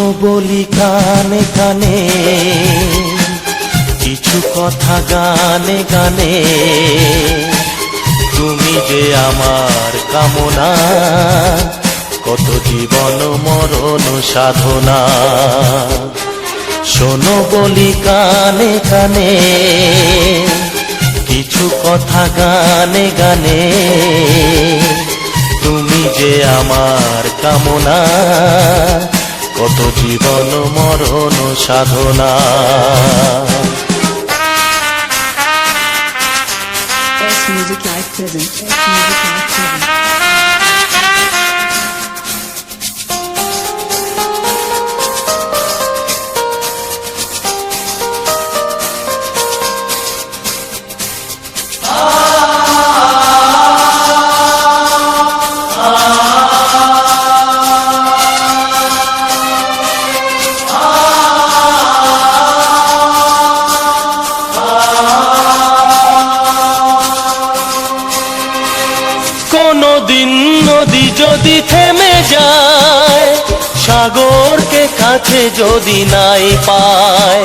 শোনো বলি কানে কানে, কিছু কথা গানে গানে। তুমি যে আমার কামনা, কত জীবন মরণ সাধনা। শোনো বলি কানে কানে, কিছু কথা গানে গানে। তুমি যে আমার কামনা, কত জীবন মরণ সাধনা। Music Live present. Music Live present. কোনদিন নদী যদি থেমে যায়, সাগরকে কাছে যদি নাই পায়।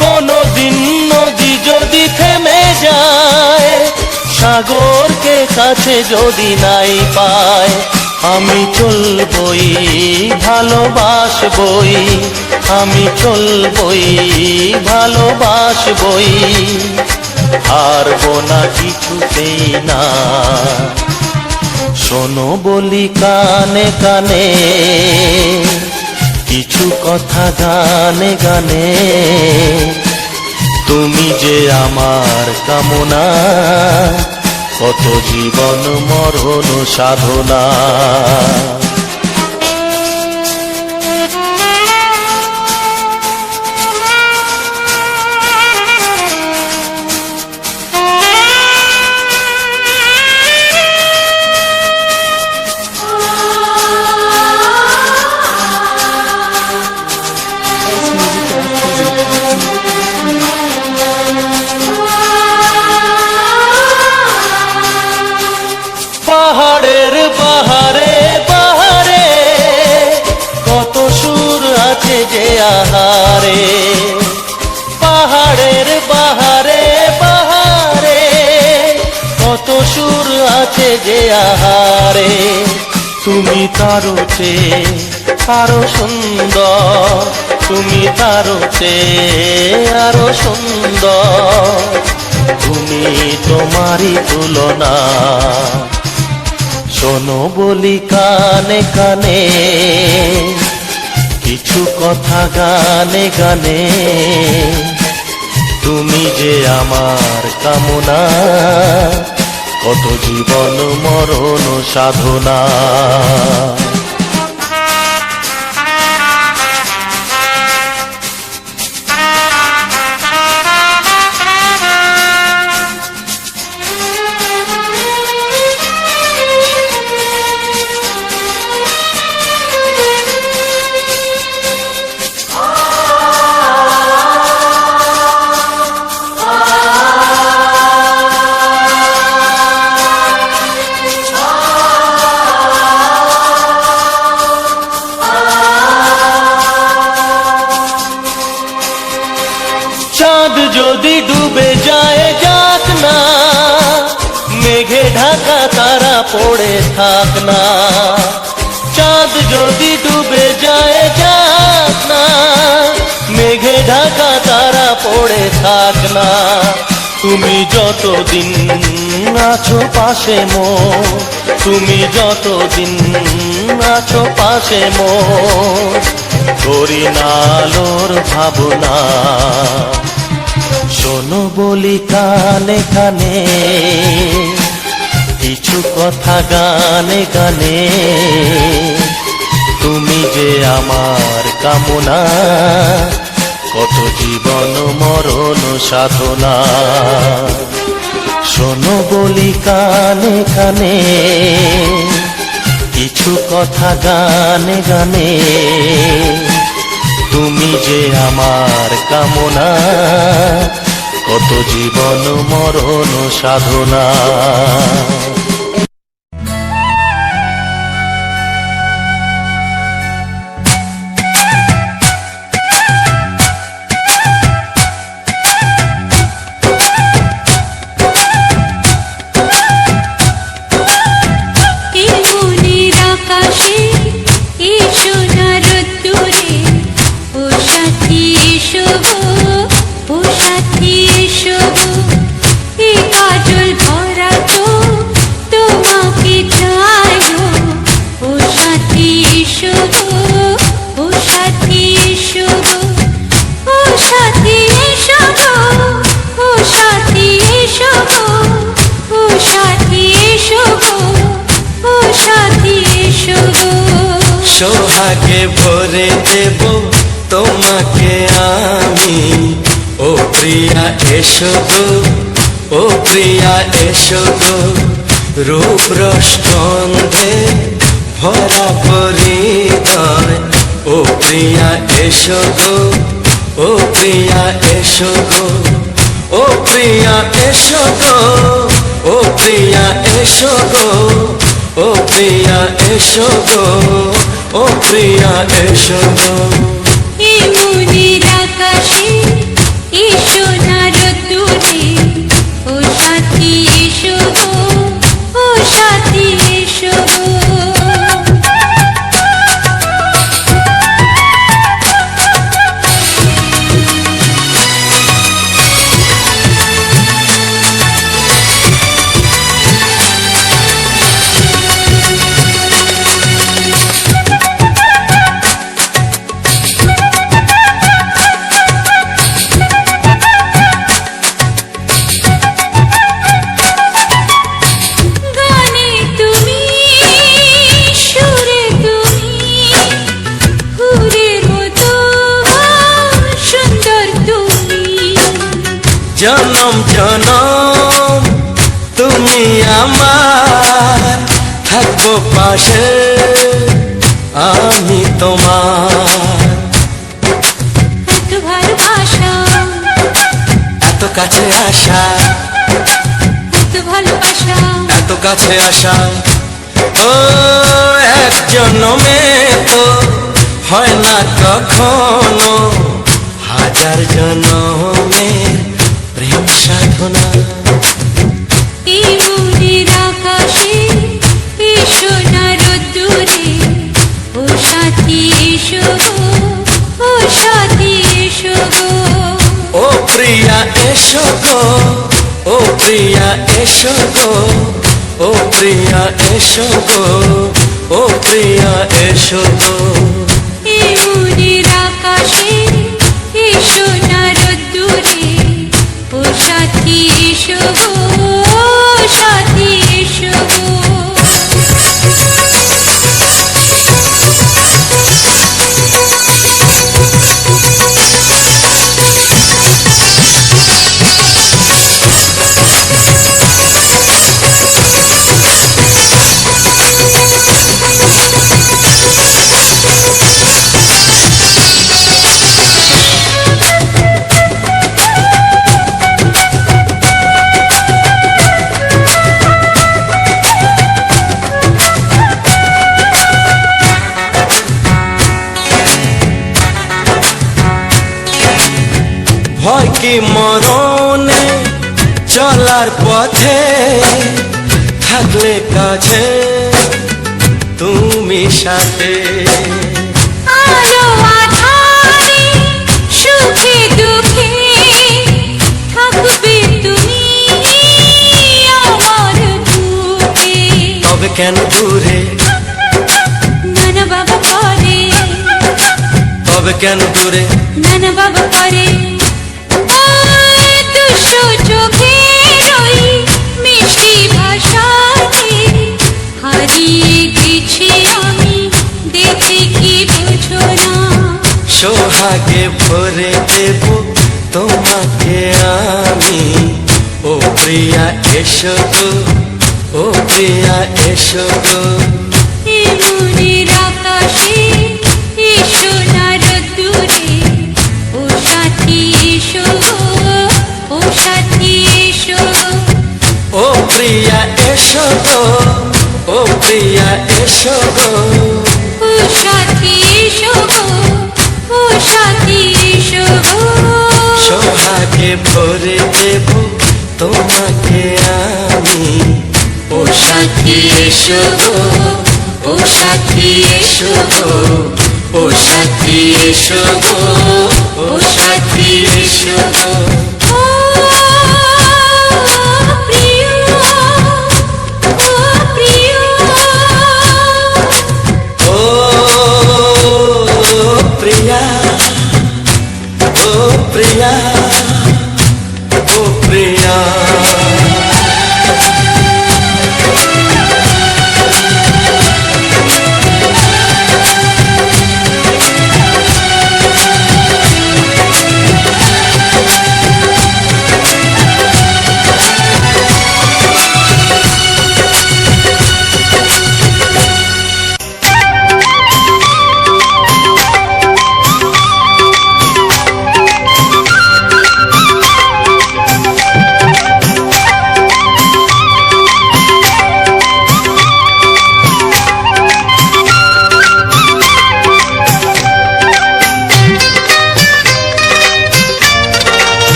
কোনদিন নদী যদি থেমে যায়, সাগরকে কাছে যদি নাই পায়। আমি চলবই ভালোবাসবই, আমি চলবই ভালোবাসবই। হারবো না কিছুতেই না। শোনো বলি কানে কানে, কিছু কথা গানে গানে। তুমি যে আমার কামনা, কত জীবন মরণ সাধনা। পাহাড়ের বাহারে বাহারে, কত সুর আছে যে আহারে। পাহাড়ের বাহারে বাহারে, কত সুর আছে যে আহারে। তুমি তারও চেয়ে আরো সুন্দর, তুমি তারও চেয়ে আরো সুন্দর। তুমি তোমারই তুলনা। শোনো বলি কানে কানে, কিছু কথা গানে গানে। তুমি যে আমার কামনা, কত জীবন মরণ সাধনা। চাঁদ যদি ডুবে যায় যাক না, মেঘে ঢাকা তারা পড়ে থাক না। চাঁদ যদি ডুবে যায় যাক না, মেঘে ঢাকা তারা পড়ে থাক না। তুমি যতদিন আছো পাশে মোর, তুমি যতদিন আছো পাশে মোর। করি না আলোর ভাবনা। শোনো বলি কানে কানে, কিছু কথা গানে গানে। তুমি যে আমার কামনা, কত জীবন মরণ সাধনা। শোনো বলি কানে কানে, কিছু কথা গানে গানে। তুমি যে আমার কামনা, কত জীবন মরণ সাধনা। সোহাগে ভরে দেব তোমাকে আমি, ও প্রিয়া এসো গো, ও প্রিয়া এসো গো, রূপ রস গন্ধে ভরা পরিদয়, ও প্রিয়া এসো গো, ও প্রিয়া এসো গো, ও প্রিয়া এসো গো, ও প্রিয়া এসো গো, ও প্রিয়া এসো গো, ও প্রিয়া এসো গো। এই মনের আকাশে এসো না রোদ্দুরে, ও সাথী এসো গো, ও সাথী এসো গো। গানে তুমি, সুরে তুমি, ফুলের মতো সুন্দর তুমি। জনম জনম তুমি আমার, থাকবো পাশে আমি তোমার। এত ভালোবাসা, এত কাছে আসা, এত ভালোবাসা, এত কাছে আসা, ও এক জন্মে তো হয় না কখনো, হাজার জন্মের প্রেম সাধনা। এই মনের আকাশে এসো না রোদ্দুরে, ও সাথী এসো গো, ও সাথী এসো গো। ও প্রিয়া এসো গো, ও প্রিয়া এসো গো, ও প্রিয়া এসো গো, ও প্রিয়া এসো গো। এই মনের আকাশে এসো না রোদ্দুরে, ও সাথী এসো গো, ও সাথী এসো গো। ভয় কি মরণে চলার পথে, থাকলে কাছে তুমি সাথে। আলো আঁধারে, সুখে দুঃখে, থাকবে তুমি আমার বুকে। তবে কেন দূরে, নানা বাবা করে, তবে কেন দূরে, নানা বাবা করে। ওই দুশো চোখের ওই মিষ্টি ভাষাতে হারিয়ে গেছি আমি, দেখে কি বুঝো না। সোহাগে ভরে দেব তোমাকে আমি, ও প্রিয়া এসো গো, ও প্রিয়া এসো গো। এই মনের আকাশে এসো না রোদ্দুরে, ও সাথী এসো গো, ও সাথী এসো গো। ও প্রিয়া এসো গো, ও প্রিয়া এসো গো। ও সাথী এসো গো, ও সাথী এসো গো। সোহাগে ভরে দেব তোমাকে আমি, ও সাথী এসো গো, ও সাথী এসো গো, ও সাথী এসো গো, ও সাথী এসো গো। ও প্রিয়, ও প্রিয়, ও প্রিয়া, ও প্রিয়া, ও প্রিয়া।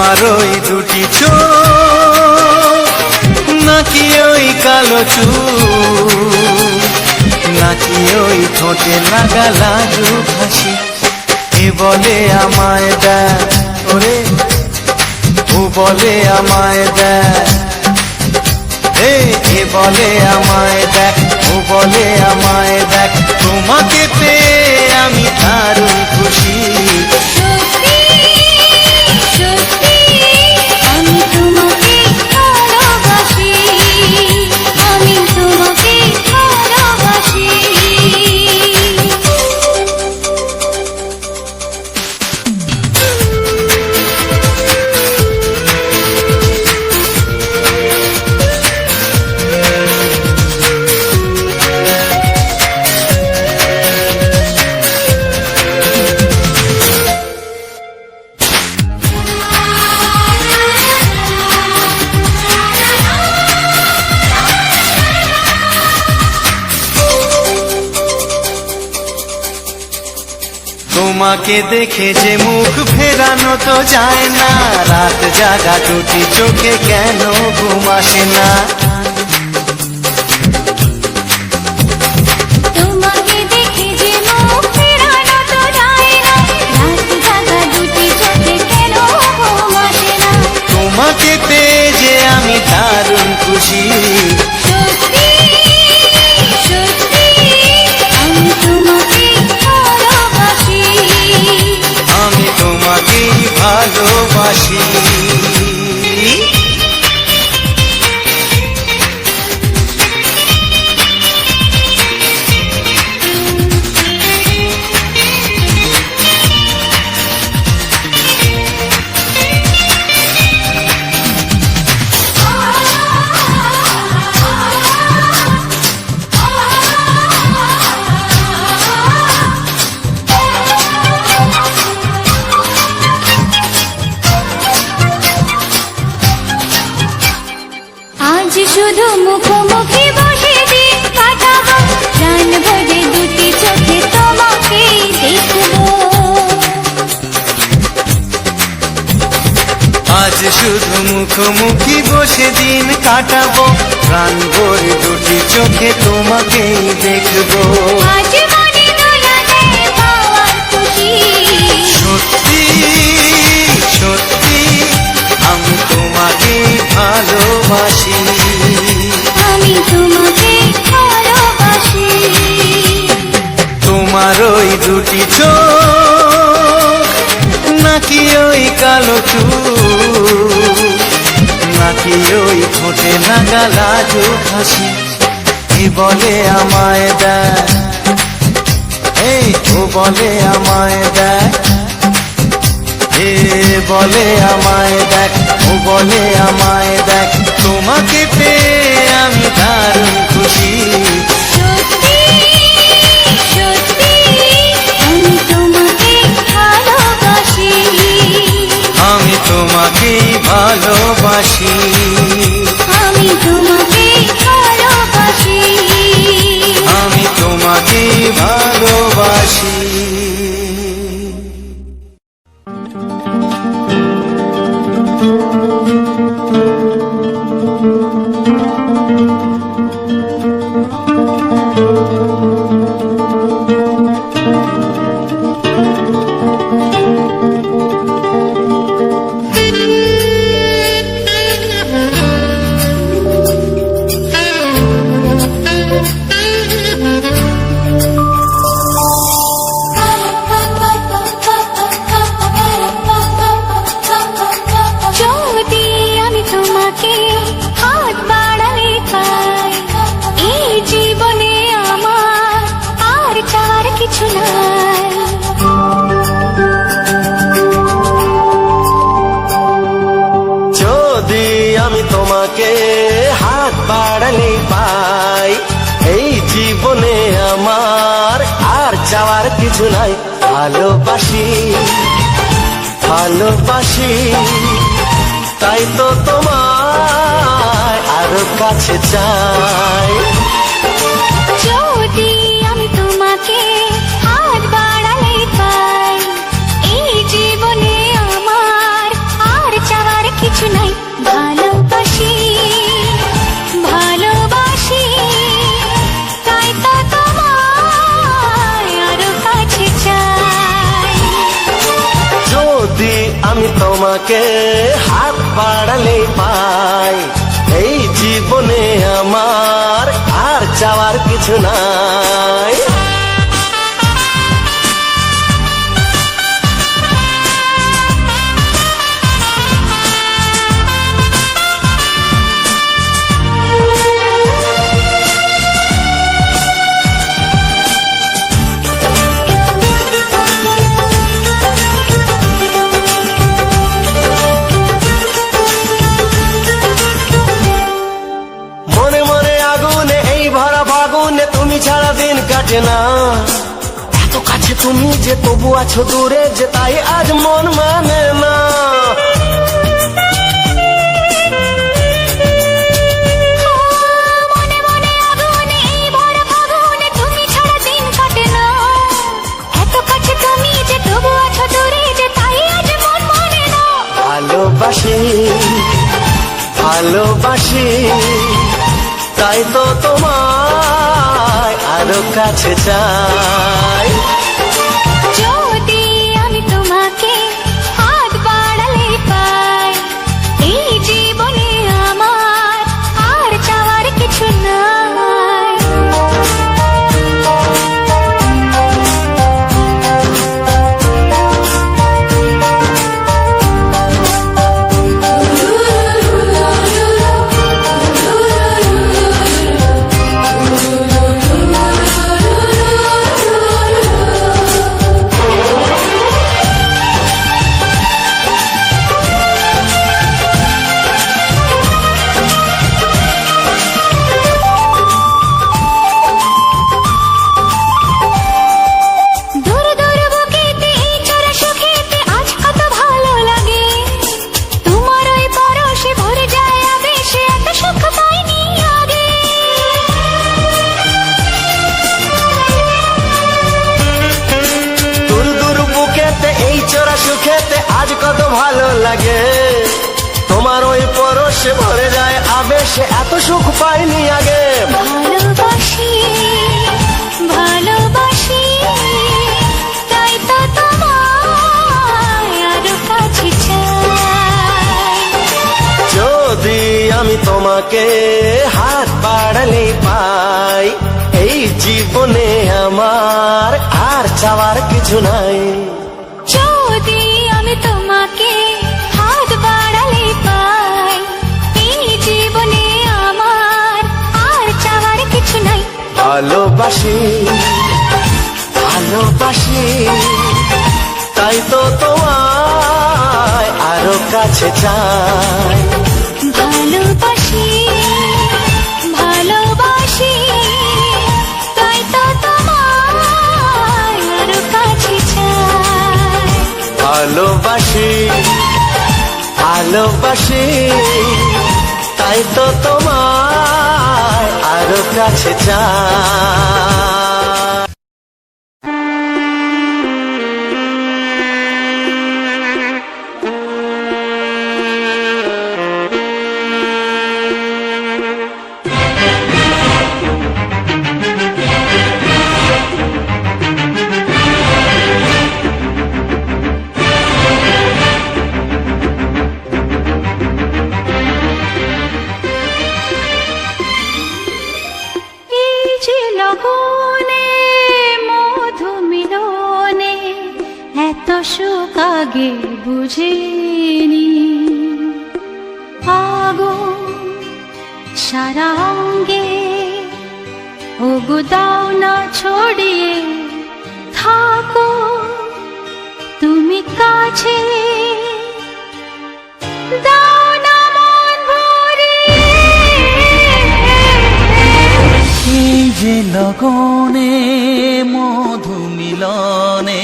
তোমার ওই দুটি চোখ নাকি ওই কালো চুল নাকি ওই ঠোঁটে লাগা লাজুক হাসি এ বলে আমায় দেয় ওরে ও বলে আমায় দেয় এ বলে আমায় দেখ ও বলে আমায় দেখ তোমাকে পেয়ে আমি দারুণ খুশি সত্যি সত্যি আমি তোমাকে ভালোবাসি আমি তোমাকে ভালোবাসি তোমাকে দেখে যে মুখ ফেরানো তো যায় না রাত জাগা দুটি চোখে কেন ঘুম আসে না তোমাকে দেখে যে মুখ ফেরানো তো যায় না রাত জাগা দুটি চোখে কেন ঘুম আসে না তোমাকে পেয়ে যে আমি দারুণ খুশি সত্যি সত্যি আমি তোমাকে ভালোবাসি আমি তোমাকেই ভালোবাসি আজ শুধু মুখোমুখি বসে দিন কাটাবো প্রাণ ভরে দুটি চোখে তোমাকেই দেখবো আজ শুধু মুখোমুখি বসে দিন কাটাবো প্রাণ ভরে দুটি চোখে তোমাকেই দেখবো আজ মনে দোলা দেয় পাওয়ার খুশি সত্যি সত্যি আমি তোমাকে ভালোবাসি আমি তোমাকে ভালোবাসি তোমার ওই দুটি চোখ নাকি ওই কালো চুল নাকি ওই ঠোঁটে লাগা লাজুক হাসি এ বলে আমায় দেয় ও বলে আমায় দেয় এ বলে আমায় দেখ ও বলে আমায় দেখ তোমাকে পেয়ে আমি দারুণ খুশি সত্যি সত্যি আমি তোমাকে ভালোবাসি আমি তোমাকেই ভালোবাসি আমি তোমাকে ভালোবাসি আমি তোমাকেই ভালোবাসি যদি আমি তোমাকে হাত বাড়ালে পাই এই জীবনে আমার আর চার কিছু নাই যদি আমি তোমাকে হাত বাড়ালে পাই এই জীবনে আমার আর চাওয়ার কিছু নাই ভালোবাসি ভালোবাসি তাই তো তোমায় আরো কাছে চাই যদি আমি তোমাকে হাত বাড়ালে পাই এই জীবনে আমার আর চার আমি তোমাকে হাত বাড়ালেই পাই এই জীবনে আমার আর চাওয়ার কিছু নাই তুমি ছাড়া দিন কাটে না এত কাছে তুমি যে তবু আছো দূরে যে তাই আজ মন মানে না মনে মনে আগুনে এই ভরা ফাগুনে তুমি ছাড়া দিন কাটে না এত কাছে তুমি যে তবু আছো দূরে যে তাই আজ মন মানে না ভালোবাসি ভালোবাসি তাই তো তোমায় আরো কাছে চাই যদি আমি তোমাকে হাত বাড়ালে পাই এই জীবনে আমার আর চাওয়ার কিছু নাই সুখেতে আজ কত ভালো লাগে তোমার ওই পরশে ভরে যায় আবেশে এত সুখ পাইনি আগে ভালোবাসি ভালোবাসি তাই তো তোমায় আরো কাছে চাই যদি আমি তোমাকে হাত বাড়ালে পাই এই জীবনে আমার আর চাওয়ার কিছু নাই যদি আমি তোমাকে হাত বাড়ালে পাই এই জীবনে আমার আর চাওয়ার কিছু নাই ভালোবাসি ভালোবাসি তাই তো তোমায় আরো কাছে চাই ভালোবাসি ভালোবাসি তাই তো তোমায় আরো কাছে চাই ভালোবাসি ভালোবাসি তাই তো তোমায় আরো কাছে চাই সুখ আগে বুঝিনি আগুন সারা অঙ্গে ওগো দাও না ছড়িয়ে থাকো তুমি কাছে দাও না মন ভরিয়ে এই যে লগনে মধু মিলনে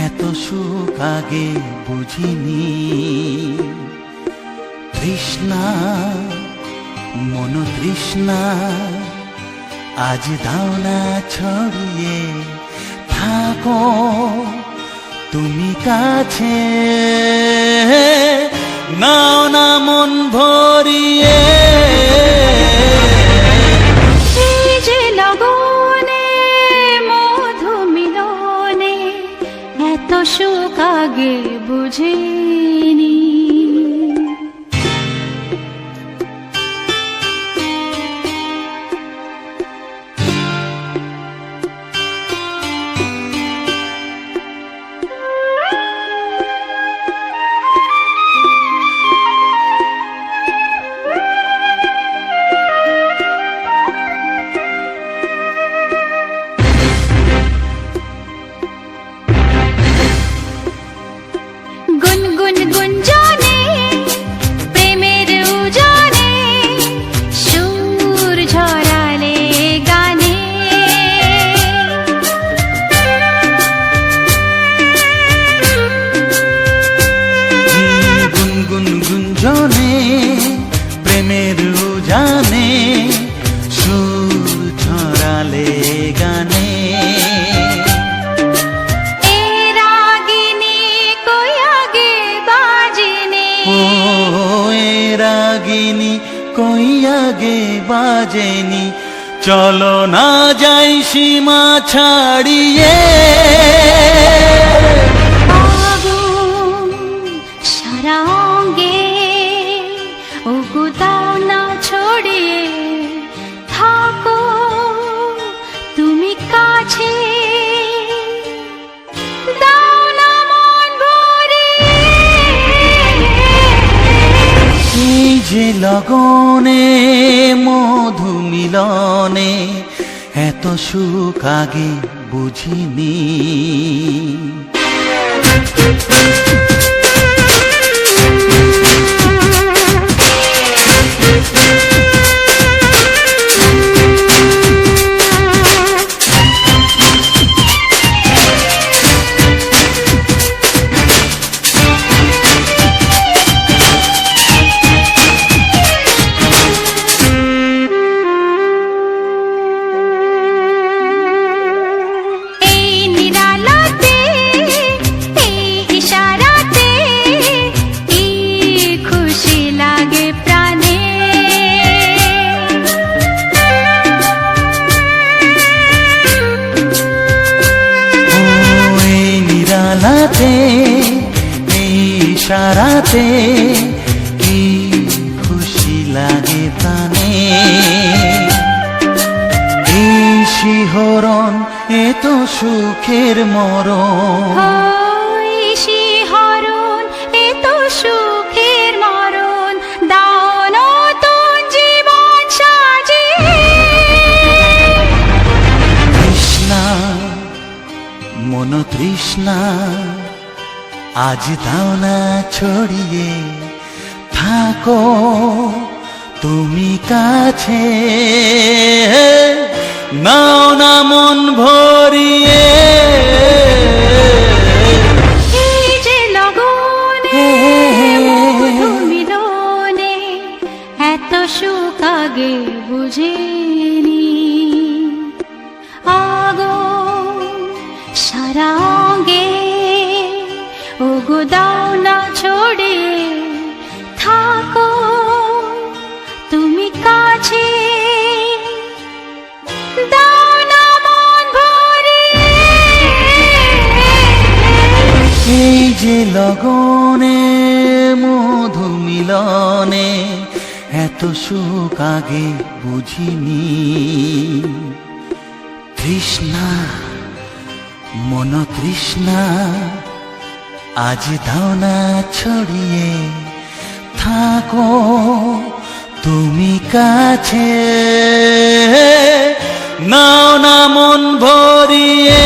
এত সুখ আগে বুঝিনি তৃষ্ণা মন তৃষ্ণা আজ দাও না ছড়িয়ে থাকো তুমি কাছে নাও না মন ভরিয়ে সুখ আগে বুঝিনি। গুনগুন গুঞ্জনে প্রেমের উজানে সুর ঝরালে গানে, গুনগুন গুঞ্জনে প্রেমের উজানে সুর ছড়ালে গানে। এ রাগিনী কই আগে বাজেনি, ও এ রাগিনী কই আগে বাজেনি, চলো না যাই সীমা ছাড়িয়ে। আগুন সারা অঙ্গে ওগো দাও না ছড়িয়ে, থাকো তুমি কাছে, দাও না মন ভরিয়ে। এই যে লগনে মধু মিলনে এত সুখ আগে বুঝিনি। এই নিরালাতে এই ইশারাতে কি খুশি লাগে প্রাণে, ও এই নিরালাতে এই ইশারাতে কি খুশি লাগে প্রাণে। এই শিহরণ এ তো সুখের মরণ, ওই শিহরণ এ তো সুখের মরণ, দাও নতুন জীবন সাজিয়ে। তৃষ্ণা মন তৃষ্ণা আজ দাও না ছড়িয়ে, থাকো তুমি কাছে, নাও না মন ভরিয়ে। এই যে লগনে মধু মিলনে এত সুখ আগে বুঝিনি। আগুন সারা অঙ্গে ওগো দাও না ছড়িয়ে, থাকো তুমি কাছে, দাও না মন ভরিয়ে। এই যে লগনে মধু মিলনে এত সুখ আগে বুঝিনি। তৃষ্ণা মন তৃষ্ণা আজ দাও না ছড়িয়ে, থাকো তুমি কাছে, নাও না মন ভরিয়ে।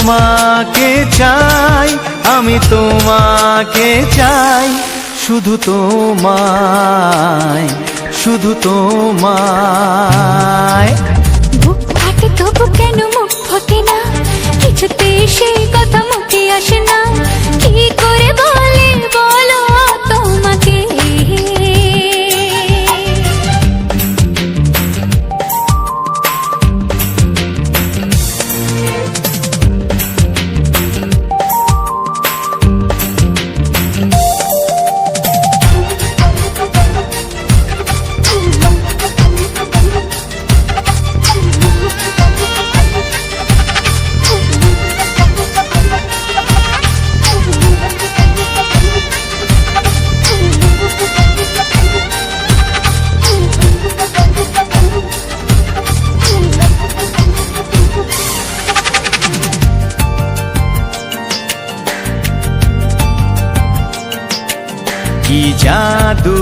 তোমাকে চাই, আমি তোমাকে চাই, শুধু তোমায়, শুধু তোমায়। বুক ফাটে তবু কেন মুখ ফোটে না, কিছুতে সেই কথা মুখে আসে না, কি করে বলে বলো তোমাকে। কি জাদু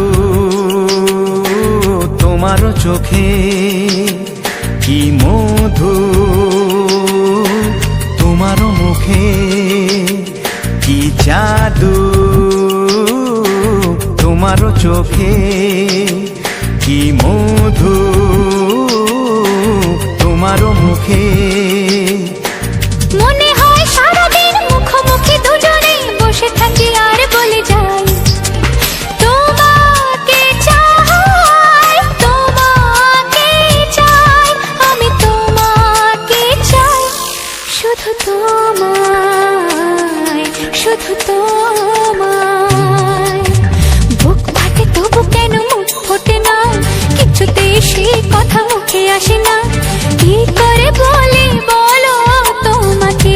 তোমার চোখে, কি মধু তোমার মুখে, কি জাদু তোমার চোখে, কি মধু তোমার মুখে। মনে হয় সারাদিন মুখোমুখি দুজনে বসে থাকি আর বলে যাই, তোমাকে চাই, তোমাকে চাই, আমি তোমাকে চাই, শুধু তোমায়, শুধু তোমায়। বুক ফাটে তবু কেন মুখ ফোটে না, কিছুতে সেই কথা মুখে আসে না, কি করে বলে বলো তোমাকে।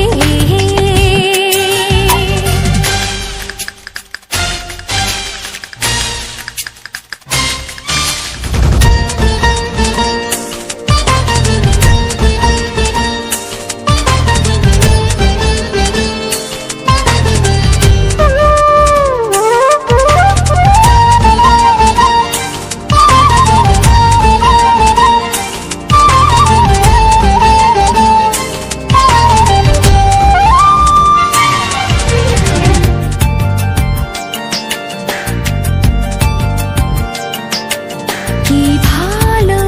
কি ভালো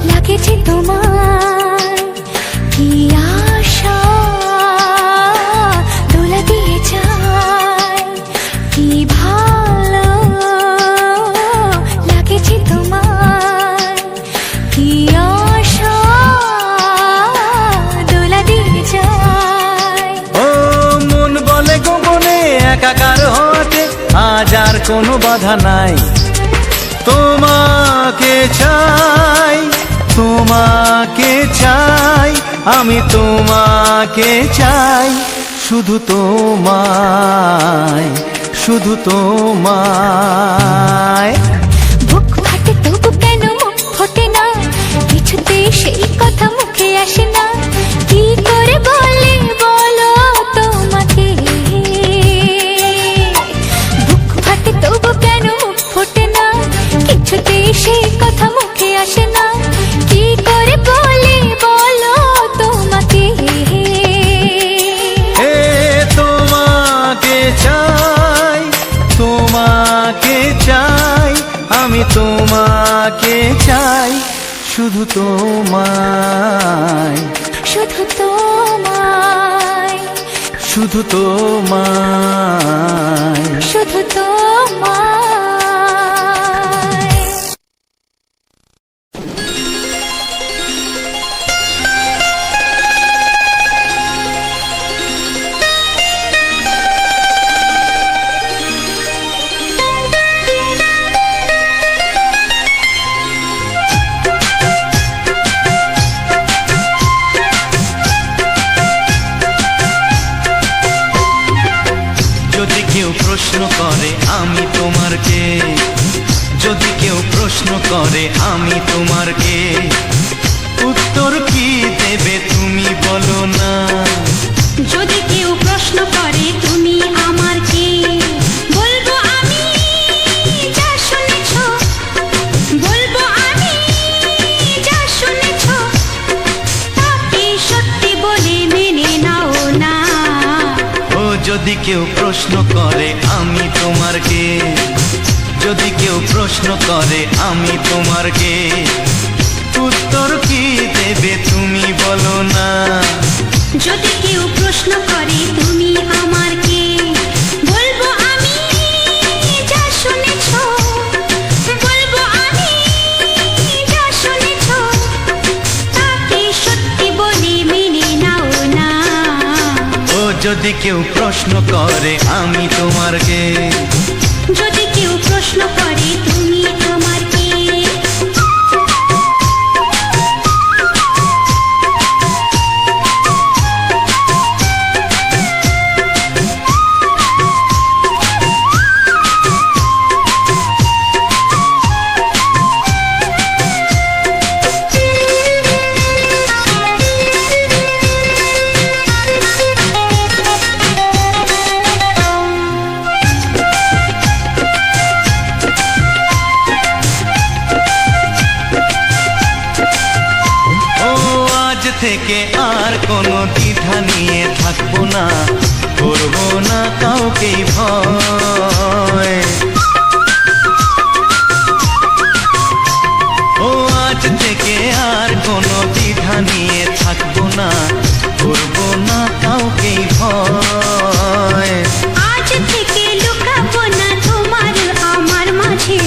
লাগেছে তোমার, কি আশা দোলা দিয়ে যায়, কি ভালো লাগেছে তোমার, কি আশা দোলা দিয়ে যায়। ও মন বলে গোপনে একাকার হতে আজ আর কোনো বাধা নাই, তোমাকে চাই, তোমাকে চাই, আমি তোমাকে চাই, শুধু তোমায়, শুধু তোমায়। বুক ফাটে তবু কেন মুখ ফোটে না, কিছুতে সেই কথা মুখে আসে না, কি করে বলে বলো তোমাকে। বুক ফাটে তবু কেন মুখ ফোটে না, কিছুতে সেই কথা মুখে আসে না, কি করে বলে বলো তোমাকে। এ তোমাকে চাই, তোমাকে চাই, আমি তোমাকে চাই, শুধু তোমায়, শুধু তোমায়, শুধু তোমায়। শুধু তোমায়। যদি কেউ প্রশ্ন করে আমি তোমার কে, যদি কেউ প্রশ্ন করে আমি তোমার কে, উত্তর কি দেবে তুমি বলো না। যদি কেউ প্রশ্ন করে তুমি আমার কে, বলবো আমি যা শুনেছ, বলবো আমি যা শুনেছ, তাকে সত্যি বলে যদি কেউ প্রশ্ন করে আমি তোমার কে, যদি কেউ প্রশ্ন করে আমি তোমার কে, উত্তর কি দেবে তুমি বলো না। যদি কেউ প্রশ্ন করে তুমি আমার কে, বলবো আমি যা শুনেছ, বলবো আমি যা শুনেছ, তাকে সত্যি বলে মেনে নাও না। ও যদি কেউ প্রশ্ন করে আমি তোমার কে, যদি কেউ প্রশ্ন করে তুমি আমার কে। থেকে আর কোনো দ্বিধা নিয়ে থাকবো না, করবো না কাউকেই ভয়। ও আজ থেকে আর কোনো দ্বিধা নিয়ে থাকবো না, করবো না কাউকেই ভয়। আজ থেকে লুকাবো না তোমার আমার মাঝে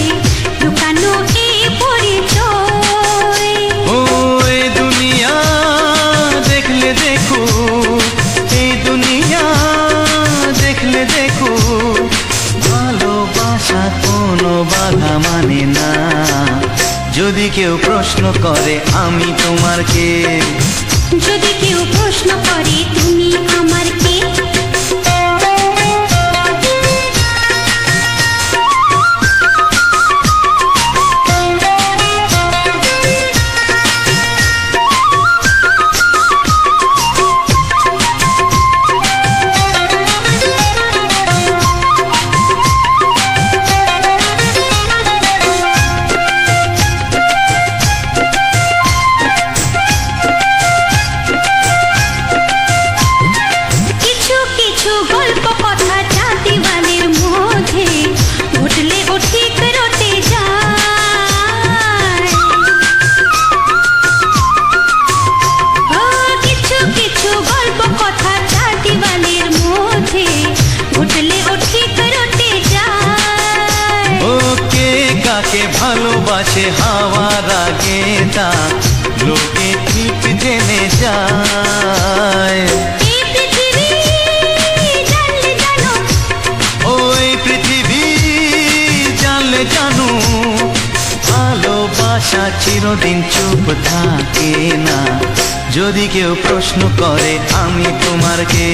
লুকানো এই পরিচয়। ও এই দুনিয়া দেখলে দেখো, এই দুনিয়া দেখলে দেখো, ভালোবাসা কোনো বাধা মানে না। যদি কেউ প্রশ্ন করে আমি তোমার কে, যদি কেউ প্রশ্ন করে তুমি আমার কে। ভালোবাসে হাওয়ার আগে তা লোকে ঠিক জেনে যায়। ওই পৃথিবী জানলে জানো, ভালোবাসা চিরদিন চুপ থাকে না। যদি কেউ প্রশ্ন করে আমি তোমার কে,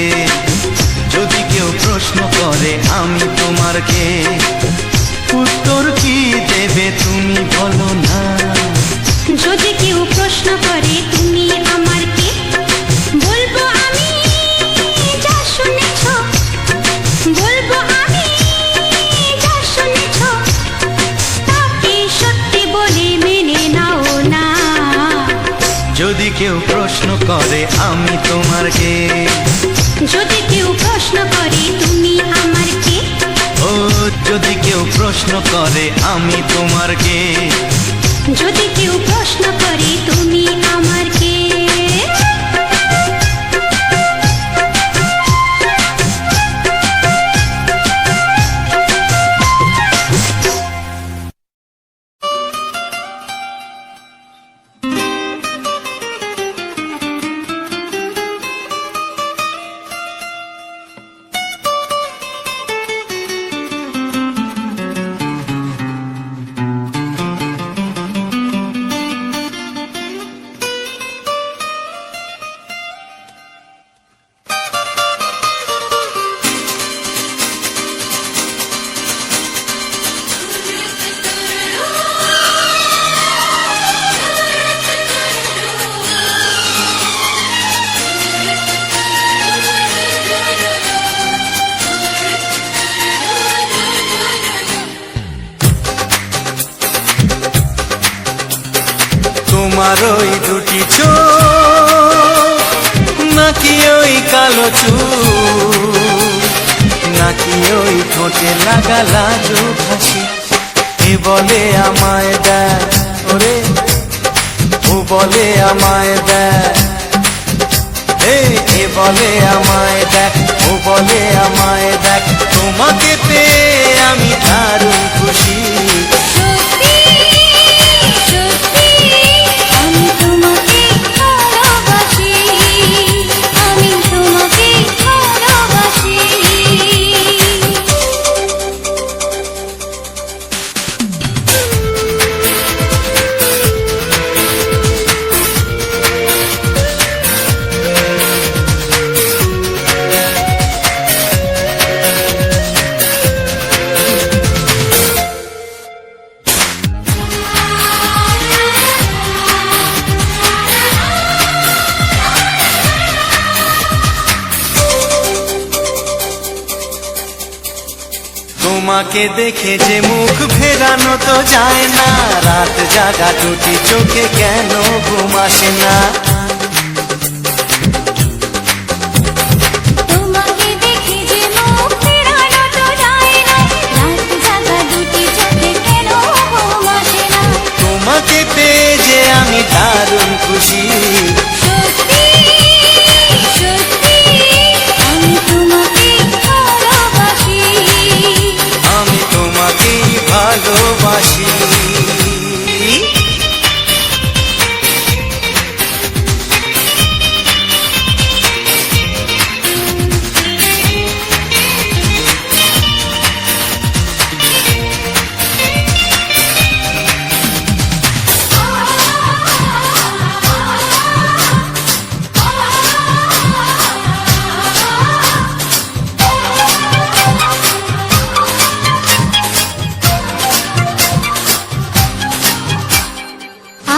যদি কেউ প্রশ্ন করে আমি তোমার কে, উত্তর কি দেবে তুমি বলো না। যদি কেউ প্রশ্ন করে তুমি আমার কে, বলবো আমি যা শুনেছ, বলবো আমি যা শুনেছ, তাকে সত্যি বলে মেনে নাও না। যদি কেউ প্রশ্ন করে আমি তোমার কে, যদি কেউ প্রশ্ন করে তুমি আমার কে। ও যদি কেউ প্রশ্ন করে আমি তোমার কে, যদি কেউ প্রশ্ন করে তুমি আমার কে। তোমার ওই দুটি চোখ নাকি ওই কালো চুল, নাকি ওই ঠোঁটে লাগা লাজুক হাসি। এ বলে আমায় দেখ ওরে, ও বলে আমায় দেখ, এ বলে আমায় দেখ, ও বলে আমায় দেখ, তোমাকে পেয়ে আমি দারুণ খুশি। সত্যি সত্যি আমি তোমাকে ভালোবাসি, আমি তোমাকে ভালোবাসি। তোমাকে দেখে যে মুখ ফেরানো তো যায় না, রাত জাগা দুটি চোখে কেন ঘুম আসে না। তোমাকে দেখে যে মুখ ফেরানো তো যায় না, রাত জাগা দুটি চোখে কেন ঘুম আসে না। তোমাকে পেয়ে যে আমি দারুণ খুশি। সত্যি সত্যি আমি তোমাকে ভালোবাসি, আমি তোমাকেই ভালোবাসি।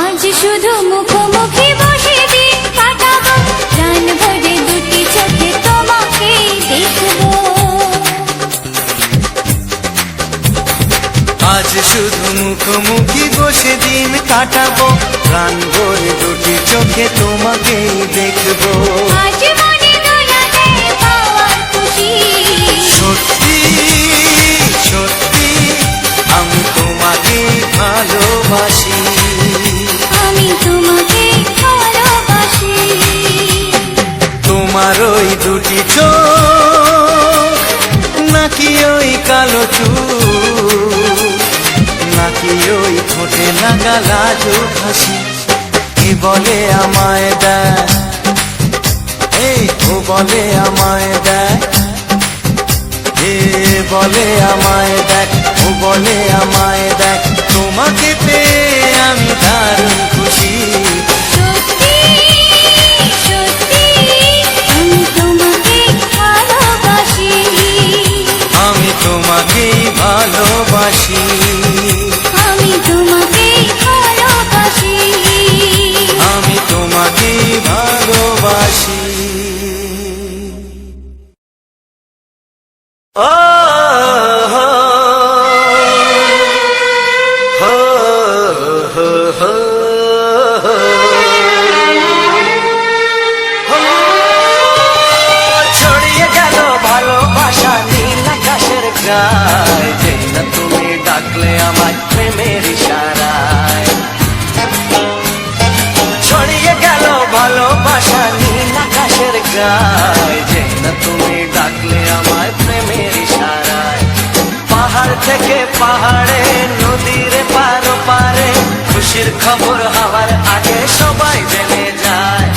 আজ শুধু মুখোমুখি বসে দিন কাটাবো, প্রাণ ভরে দুটি চোখে তোমাকে দেখবো। আজ শুধু মুখোমুখি বসে দিন কাটাবো, প্রাণ ভরে দুটি চোখে তোমাকেই দেখবো। আজ মনে দোলাতে পাওয়ার খুশি, সত্যি সত্যি আমি তোমাকেই ভালোবাসি। আমি তোমাকে ভালোবাসি। তোমার ওই দুটি চোখ নাকি ওই কালো চুল, নাকি ওই ঠোঁটে লাগা লাজুক হাসি। এ বলে আমায় দেখ, ও বলে আমায় দেখ, এ বলে আমায় দেখ, ও বলে আমায় দেখ, তোমাকে পেয়ে আমি দারুণ খুশি। সত্যি সত্যি আমি তোমাকে ভালোবাসি, আমি তোমাকেই ভালোবাসি। আমি তোমাকে ভালোবাসি। আমি তোমাকেই ভালোবাসি। ও হো হো হো হো হো। ছড়িয়ে গেল ভালোবাসা নীল আকাশের গায়ে, যেই না তুমি ডাকলে আমার প্রেমের ইশারায়। ছড়িয়ে গেল ভালোবাসা নীল আকাশের গায়ে, যেই না তুমি ডাকলে আমার প্রেমের ইশারায়। পাহাড় থেকে পাহাড়ে, নদীর পারো পারে, খুশির খবর হওয়ার আগে সবাই জেনে যায়।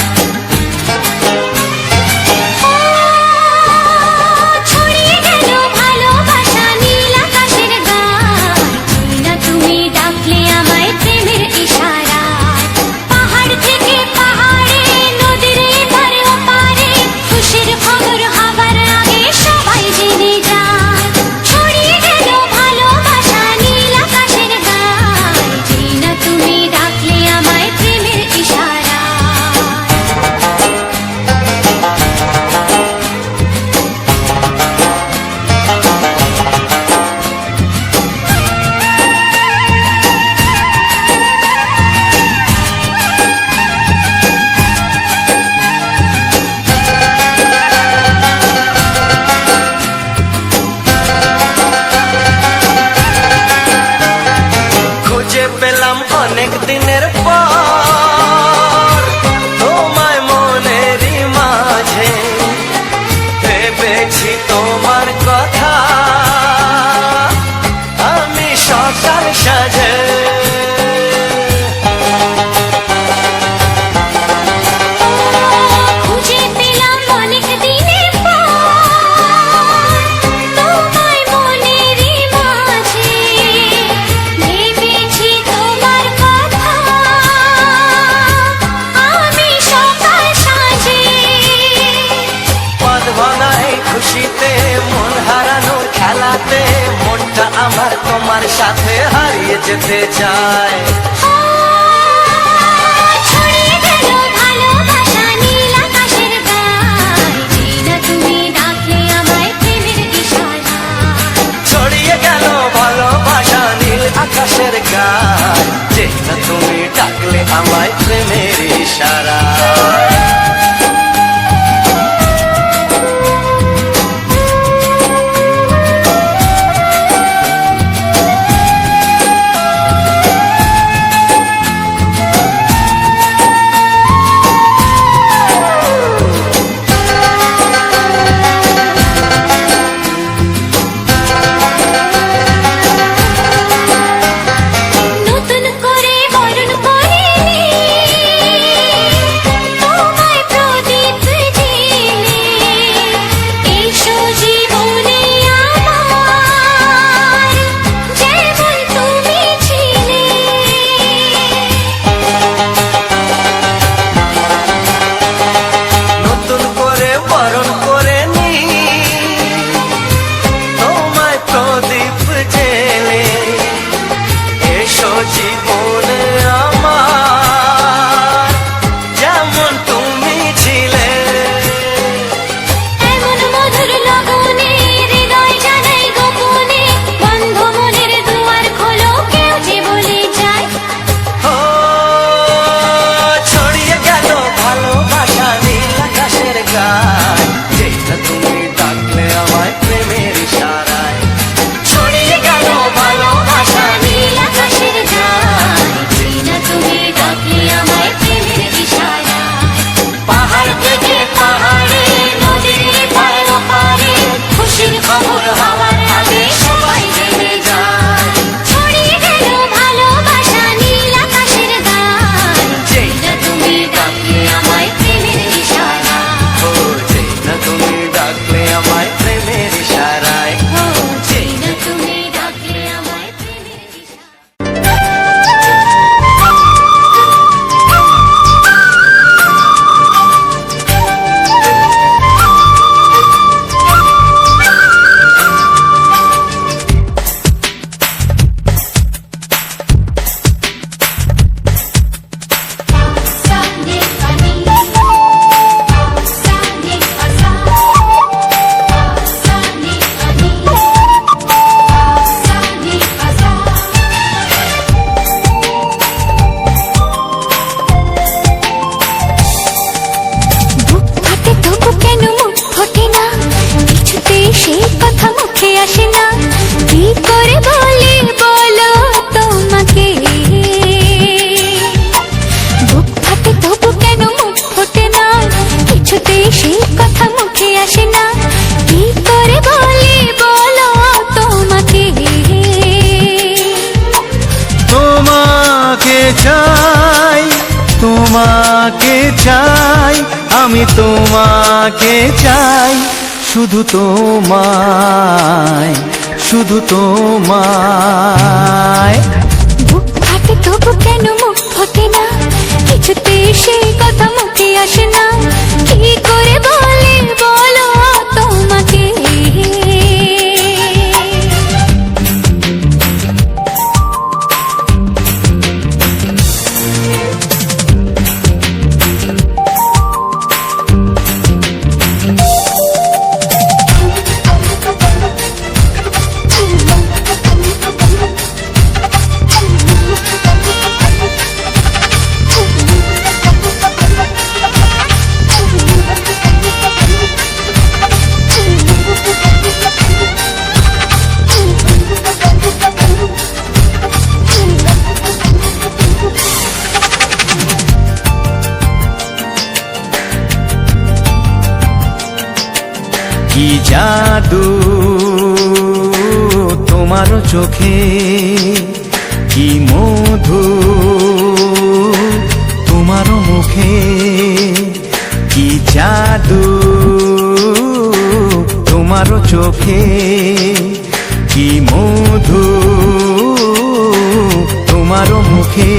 ছড়িয়ে গেল ভালোবাসা নীল আকাশের গায়ে, যেই না তুমি ডাকলে আমায় প্রেমের ইশারায়। পাহাড় থেকে পাহাড়ে, নদীর এপারে ওপারে, খুশির খবর হবার আগে সবাই জেনে যায়। ছড়িয়ে গেল ভালোবাসা নীল আকাশের গায়ে, যেই না তুমি ডাকলে আমায় প্রেমের ইশারায়। সাথে হারিয়ে যেতে চায়। ছড়িয়ে গেল ভালোবাসা নীল আকাশের গায়ে, যেই না তুমি ডাকলে আমায় প্রেমের ইশারায়। ছড়িয়ে গেল ভালোবাসা নীল আকাশের গায়, যে না তুমি ডাকলে আমায় প্রেমের ইশারায়। নতুন করে বরণ করিনি তোমায় প্রদীপ জেলে, এসো জীবনে আমার যেমন তুমি ছিলে। নতুন করে বরণ করে নি তোমায় প্রদীপ জেলে, এসো জীবনে আমার যেমন তুমি ছিলে। এমন মধুর লগনে হৃদয় জানাই গোপনে, বন্ধ মনের দুয়ার খোলো কেউ যে বলে যায়। ও ছড়িয়ে গেল ভালোবাসা নীল আকাশের গায়, যেটা তুমি ডাকলে আমায় প্রেমের ইশারায়। ছড়িয়ে গেল ভালোবাসা নীল আকাশের গায়ে, যেই না তুমি ডাকলে আমায় প্রেমের ইশারায়। পাহাড় থেকে পাহাড়ে নদীর পার ওপারে খুশির খবর হওয়ার আগে সবাই জেনে যায়। ছড়িয়ে গেল ভালোবাসা নীল আকাশের গায়ে, যেই না তুমি ডাকলে আমায় প্রেমের ইশারায়। ও যেটা তুমি ডাকলে আমায় প্রেমের ইশারায়। ও যেই না তুমি ডাকলে আমায় প্রেমের ইশারায়। Sani pani, sani pasa, sani pani, sani pasa. বুক ফাটে তবু কেন মুখ ফোটে না, কিছুতে সেই কথা মুখে আসে না। কি করে বলি বলো তোমাকে, বুক ফাটে তবু কেন মুখ ফোটে না, কিছুতে সেই কথা মুখে আসে না। কি করে বলি বলো তোমাকে। তোমাকে চাই, তোমাকে চাই, আমি তোমাকে চাই, শুধু তোমায়, শুধু তোমায়। বুক ফাটে তবু কেন মুখ ফোটে না, কিছুতে সেই কথা মুখে আসে না। কি করে বলে বলো তোমাকে। কি জাদু তোমার চোখে, কি মধু তোমার মুখে, কি জাদু তোমার চোখে, কি মধু তোমার মুখে।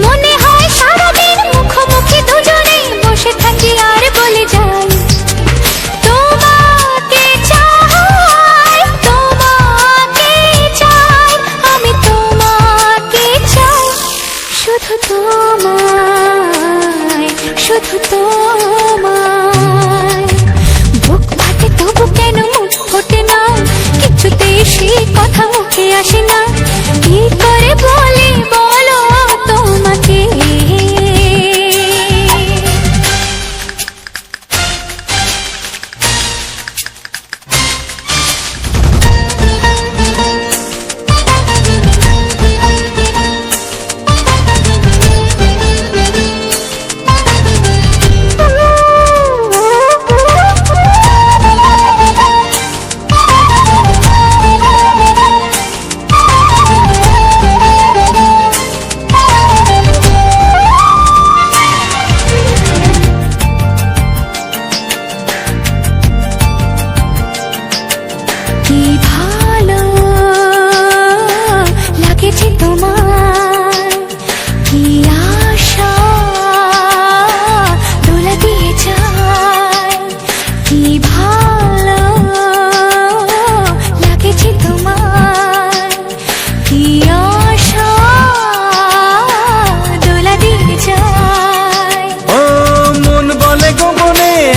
মনে হয় সারাদিন মুখোমুখি দুজনে বসে থাকি আর বলে যাই, তোমাকে চাই, তোমাকে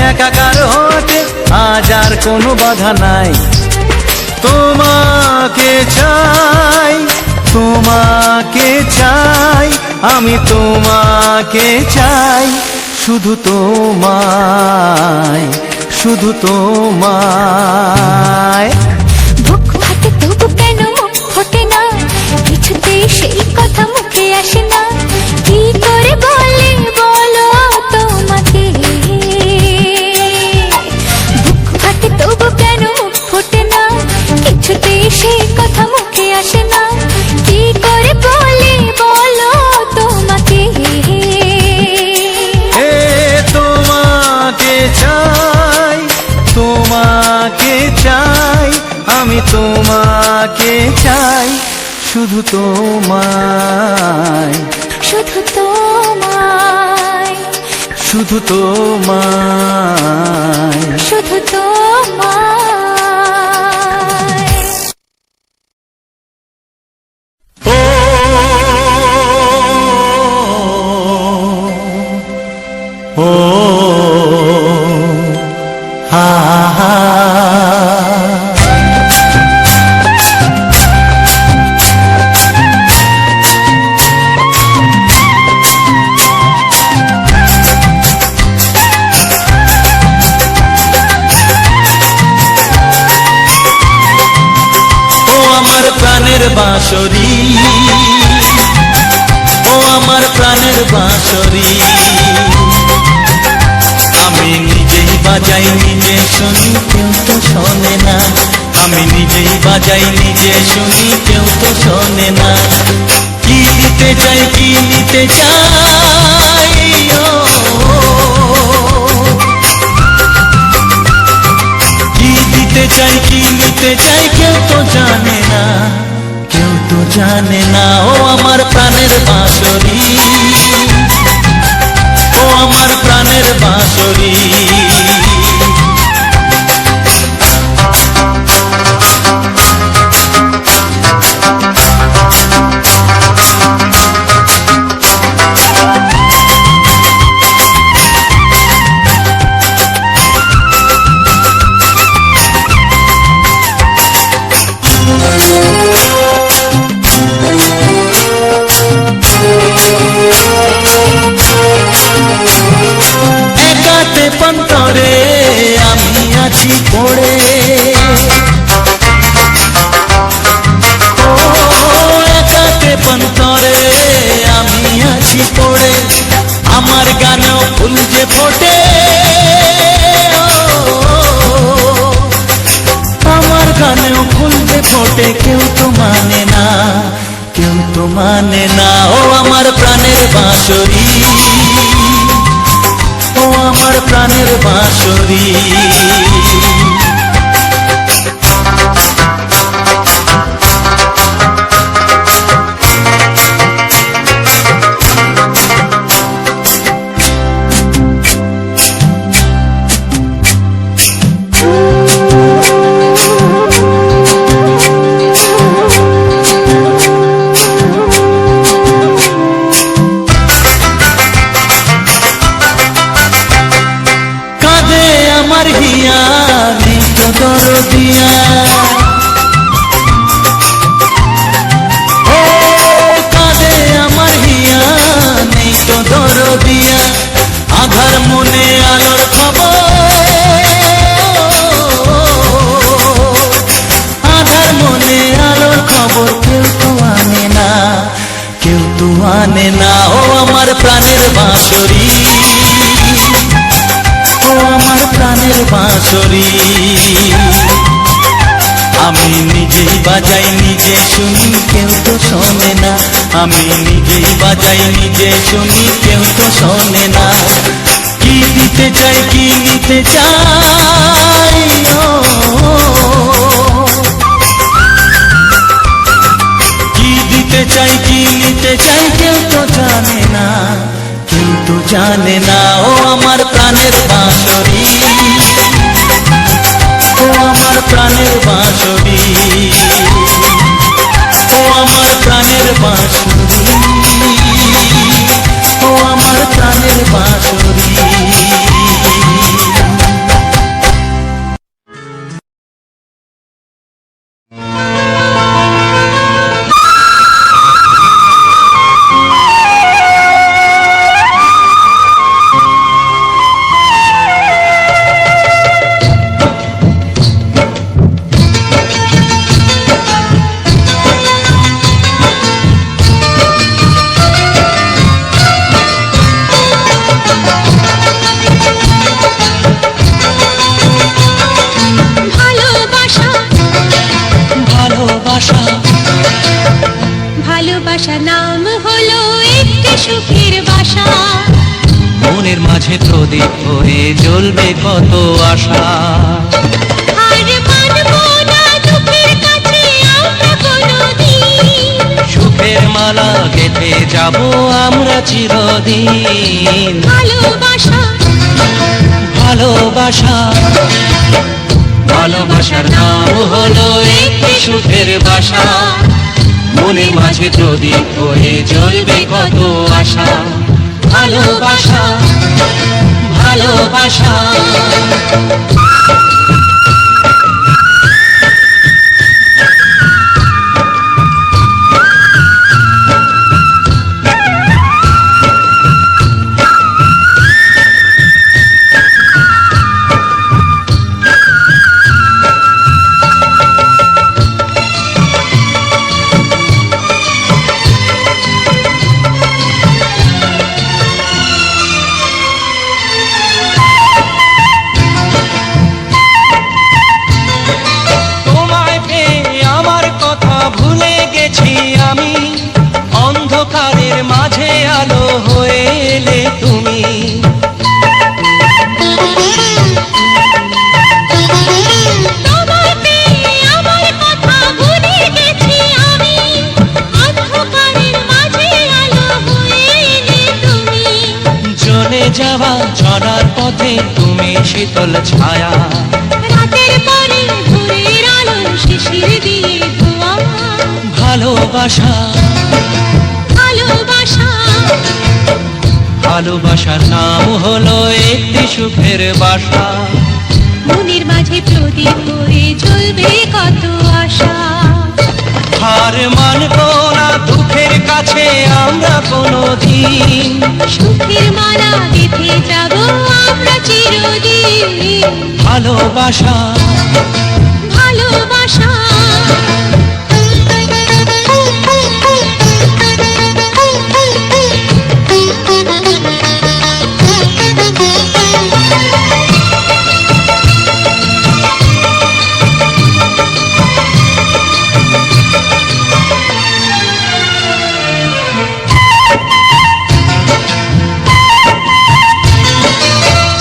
একাকার হতে আজ আর কোনো বাধা নাই। তোমাকে চাই, তোমাকে চাই, আমি তোমাকে চাই, শুধু তোমায়, শুধু তোমায়। বুক ফাটে তবু কেন মুখ ফোটে না, কিছুতেই সেই কথা মুখে আসে না, কি করে বলে বলো তোমাকে। বুক ফাটে তবু কেন মুখ ফোটে না, কিছুতেই সেই কথা মুখে আসে না, কি করে বলে বলো তোমাকে। এ তোমাকে চাই, তোমাকে চাই, আমি তোমাকে চাই, শুধু তোমায়, শুধু তোমায়, শুধু তোমায়। শুধু তোমায়। ও ও হা হা। প্রাণের বাঁশরি, ও আমার প্রাণের বাঁশরি, আমি নিজেই বাজাই নিজে শুনি, কেউ তো শোনে না, আমি নিজেই বাজাই নিজে শুনি, কেউ তো শোনে না। কি দিতে চাই, কি নিতে চাই, কি দিতে চাই, কি নিতে চাই, কেউ তো জানে না, কেউ তো জানে না। ও আমার প্রাণের বাঁশরি, ও আমার প্রাণের বাঁশরি, একাতে পন্তরে আমি আছি পড়ে, ও একাতে পন্তরে আমি আছি পড়ে, আমার গানেও ফুল যে ফোটে, আমার গানেও ফুল যে ফোটে, কেউ তো মানে না, কেউ তো মানে না। ও আমার প্রাণের বাঁশরি, ও আমার প্রাণের বাঁশরি, আমার হিয়া নিত দরদিয়া, ও কাঁদে আমার হিয়া নিত দরদিয়া, আধার মনে আলোর খবর, আধার মনে আলোর খবর, কেউ তো আনে না, কেউ তো আনে না। ও আমার প্রাণের বাঁশরি, ও আমার প্রাণের বাঁশরি, আমি নিজেই বাজাই নিজে শুনি, কেউ তো শোনে না, আমি নিজেই বাজাই নিজে শুনি, কেউ তো শোনে না। কি দিতে চাই, কি নিতে চাই, কি দিতে চাই, কি নিতে চাই, কেউ তো জানে না, কেউ তো জানে না। ও আমার প্রাণের বাঁশরি, ও আমার প্রাণের বাঁশরি, ও আমার প্রাণের বাঁশরি, ও আমার প্রাণের বাঁশরি। ভালোবাসা নাম হলো একটি সুখের বাসা। মনের মাঝে প্রদীপ হয়ে জ্বলবে কত আশা। আর মানবো না দুঃখের কাছে আমরা কোনোদিন। সুখের মালা গেঁথে যাব আমরা চিরদিন। ভালোবাসা ভালোবাসা ভালোবাসার নাম হলো একটি সুখের বাসা। মনের মাঝে প্রদীপ হয়ে জ্বলবে কত আশা। ভালোবাসা ভালোবাসা। তোমায় পেয়ে আমার কথা ভুলে গেছি আমি। অন্ধকারের মাঝে আলো হয়ে এলে তুমি। তোমায় পেয়ে আমার কথা ভুলে গেছি আমি। অন্ধকারের মাঝে আলো হয়ে এলে তুমি। জ্বলে যাওয়া ঝরার পথে তুমি শীতল ছায়া। রাতের পরে ভোরের আলো শিশির দিয়ে ধোয়া। ভালোবাসা ভালোবাসা ভালোবাসার নাম হলো একটি সুখের বাসা। মনের মাঝে প্রদীপ হয়ে জ্বলবে কত আশা। হার মানবো না দুঃখের কাছে আমরা কোনোদিন। সুখের মালা গেঁথে যাব আমরা চিরদিন। ভালোবাসা ভালোবাসা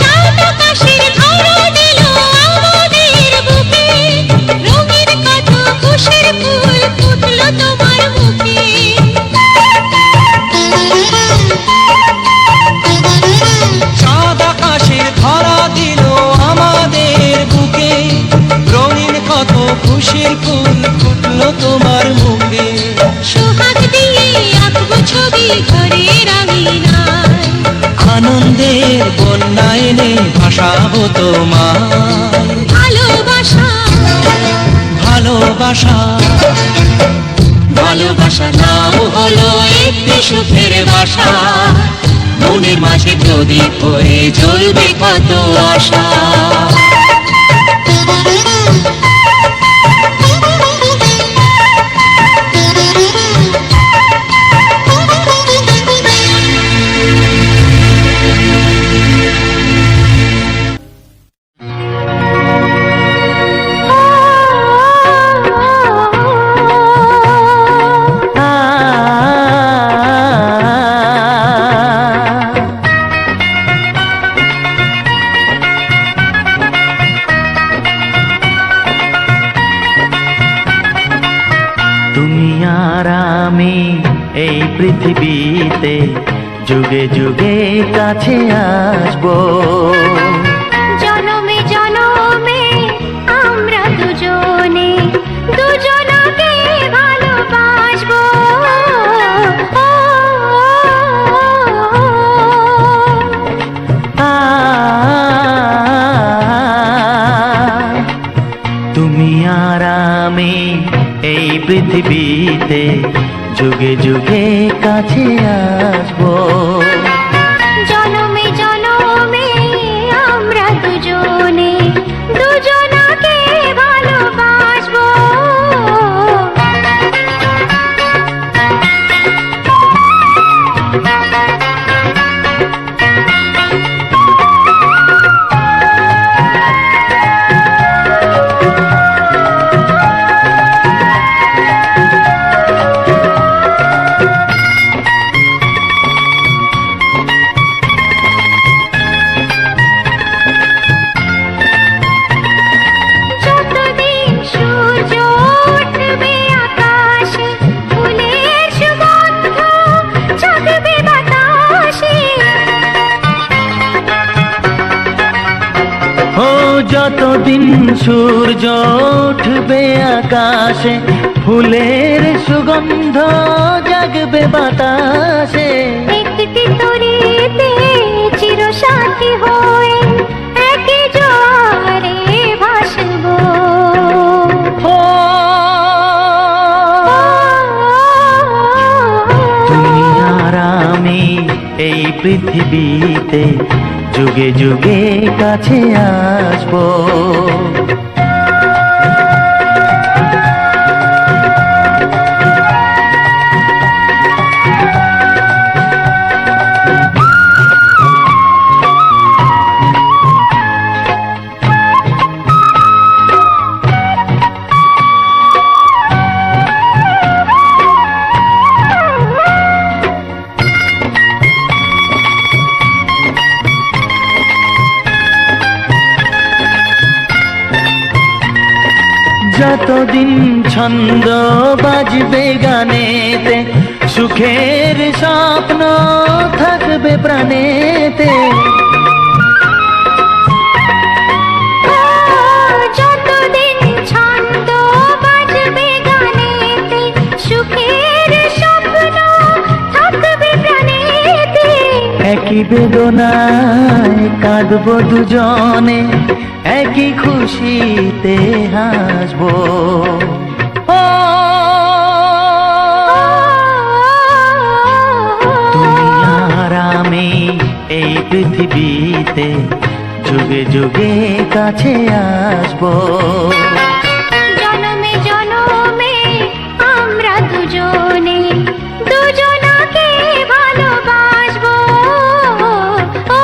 চাঁদ আকাশের ধরা দিল আমাদের বুকে। রঙের কত খুশির ফুল ফুটলো তোমার মুখে। চাঁদ আকাশের ধরা দিল আমাদের বুকে। রঙিন কত খুশির ফুল ফুটলো তোমার মুখে। সোহাগ দিয়ে আঁকবো ছবি ঘরের আঙিনায়। আনন্দের বন্যা এনে ভাসাবো তোমায়। ভালোবাসা ভালোবাসা ভালোবাসার নাম হলো একটি সুখের বাসা। মনের মাঝে প্রদীপ হয়ে জ্বলবে কত আশা। তুমি আর আমি এই পৃথিবীতে যুগে যুগে কাছে আসবো। জনমে জনমে আমরা দুজনে দুজনকে ভালোবাসবো। তুমি আর আমি এই পৃথিবীতে যুগে যুগে কাছে আসবো। জনমে জনমে আমরা দুজনে দুজনকে ভালোবাসবো। ও যতদিন সূর্য উঠবে আকাশে, ফুলের সুগন্ধ জাগবে বাতাসে। একটি তরিতে চিরসাথী হয়ে একই জোয়ারে ভাসবো। ও তুমি আর আমি এই পৃথিবীতে যুগে যুগে কাছে আসবো। যতদিন ছন্দ বাজবে গানেতে, সুখের স্বপ্ন থাকবে প্রাণেতে। যতদিন ছন্দ বাজবে গানেতে, সুখের স্বপ্ন থাকবে প্রাণেতে। একই বেদনায় কাঁদবো দুজনে, একই খুশিতে হাসবো। ও তুমি আর আমি এই পৃথিবীতে যুগে যুগে কাছে আসবো। জনমে জনমে আমরা দুজনে দুজনাকে ভালোবাসবো। ও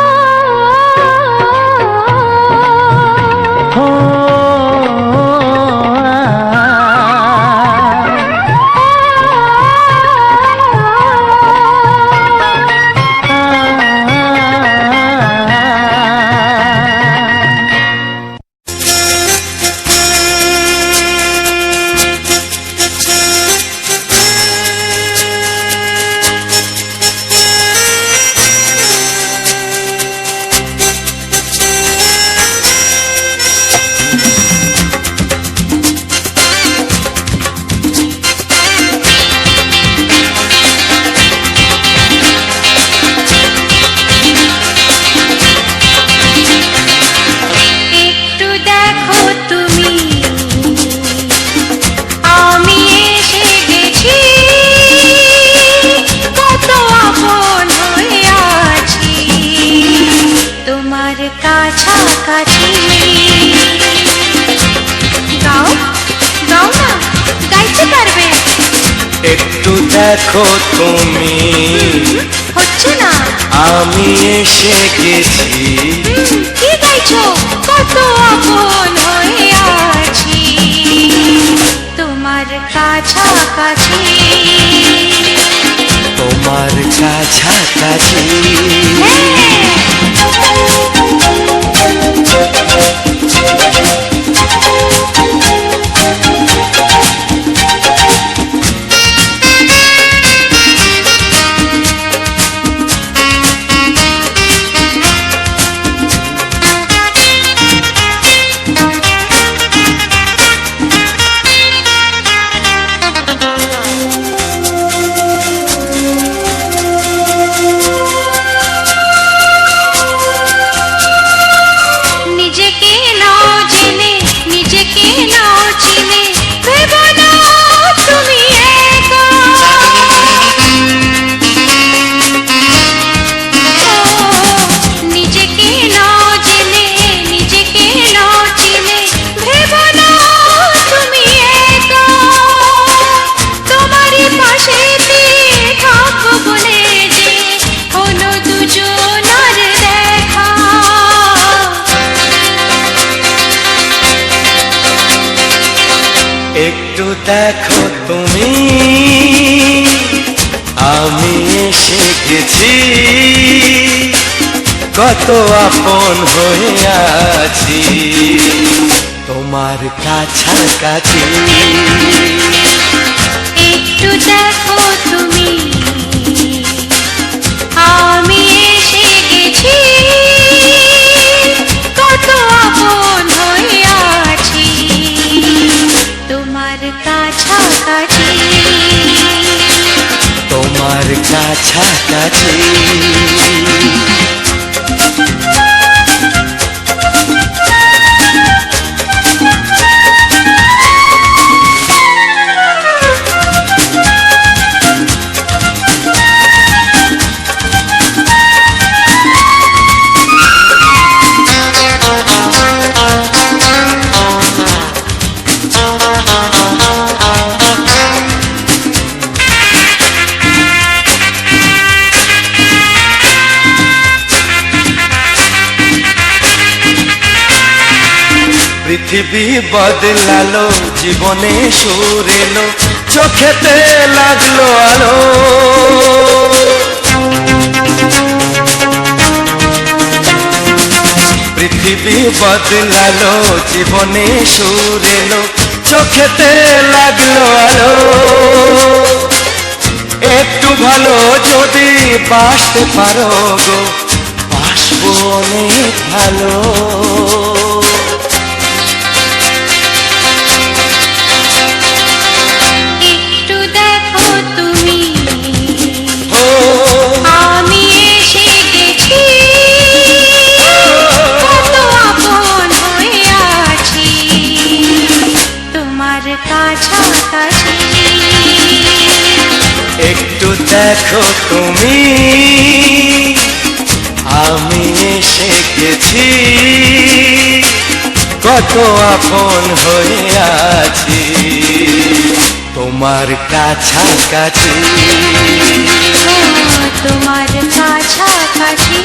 একটু দেখো তুমি, আমি এসে গেছি, কত আপন হয়ে আছি তোমার কাছাকাছি। গাও গাও না, গাইতে পারবে? একটু দেখো তুমি, হচ্ছে না। আমি এসে গেছি, কি গাইছো? কত আপন হয়ে আছি তোমার কাছাকাছি। তোমার কাছাকাছি। নিজেকে নাও জেনে, নিজেকে নাও চিনে, ভেবো না তুমি একা। নিজেকে নাও জেনে, নিজেকে নাও চিনে, ভেবো না তুমি একা। তোমারই পাশেতে থাকবো বলে যে হলো দুজনার দেখা। একটু দেখো তুমি, আমি এসে গেছি, কত আপন হয়ে আছি তোমার কাছাকাছি। একটু দেখো তুমি, আমি এসে গেছি, কত আপন পৃথিবী বদলালো, জীবনে সুর এলো, চোখেতে লাগলো আলো। পৃথিবী বদলালো, জীবনে সুর এলো, চোখেতে লাগলো আলো। একটু ভালো যদি বাসতে পারো গো, বাসবো অনেক ভালো। একটু দেখো তুমি, ও আমি এসে গেছি, কত আপন হয়ে আছি তোমার কাছাকাছি। একটু দেখো তুমি, আমি এসে গেছি, কত আপন হয়ে আছি তোমার কাছাকাছি। তোমার কাছাকাছি,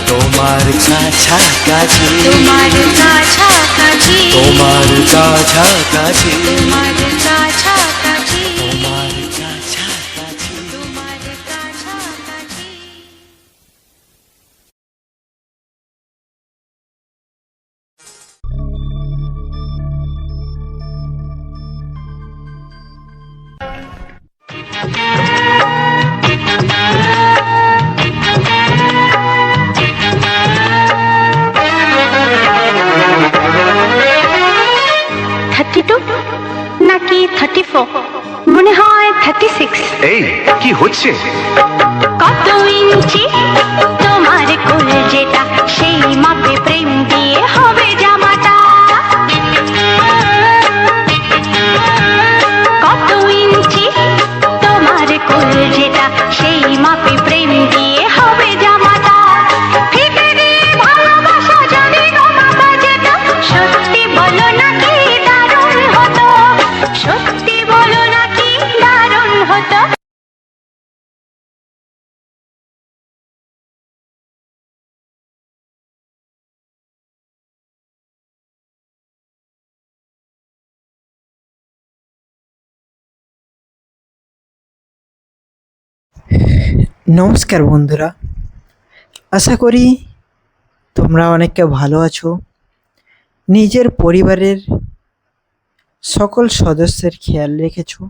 তোমার কাছাকাছি, তোমার কাছাকাছি, তোমার কাছাকাছি, তোমার কাছাকাছি, তোমার কাছাকাছি। তোমার কাছাকাছি। নাকি 34, মনে হয় 36। এই কি হচ্ছে? কত ইঞ্চি তোমার কোল যেটা, সেই মাপে প্রেম দিয়ে হবে জামাটা। কত ইঞ্চি তোমার কোল যেটা, সেই মাপে প্রেম দিয়ে হবে জামাটা। ফিতে দিয়ে ভালোবাসা যদি গোমা বাজেতো, সত্যি বলো নাকি দারুণ হতো, সত্যি বলো নাকি দারুণ হতো। নমস্কার বন্ধুরা, আশা করি তোমরা অনেকে ভালো আছো। নিজের পরিবারের সকল সদস্যের খেয়াল রেখেছো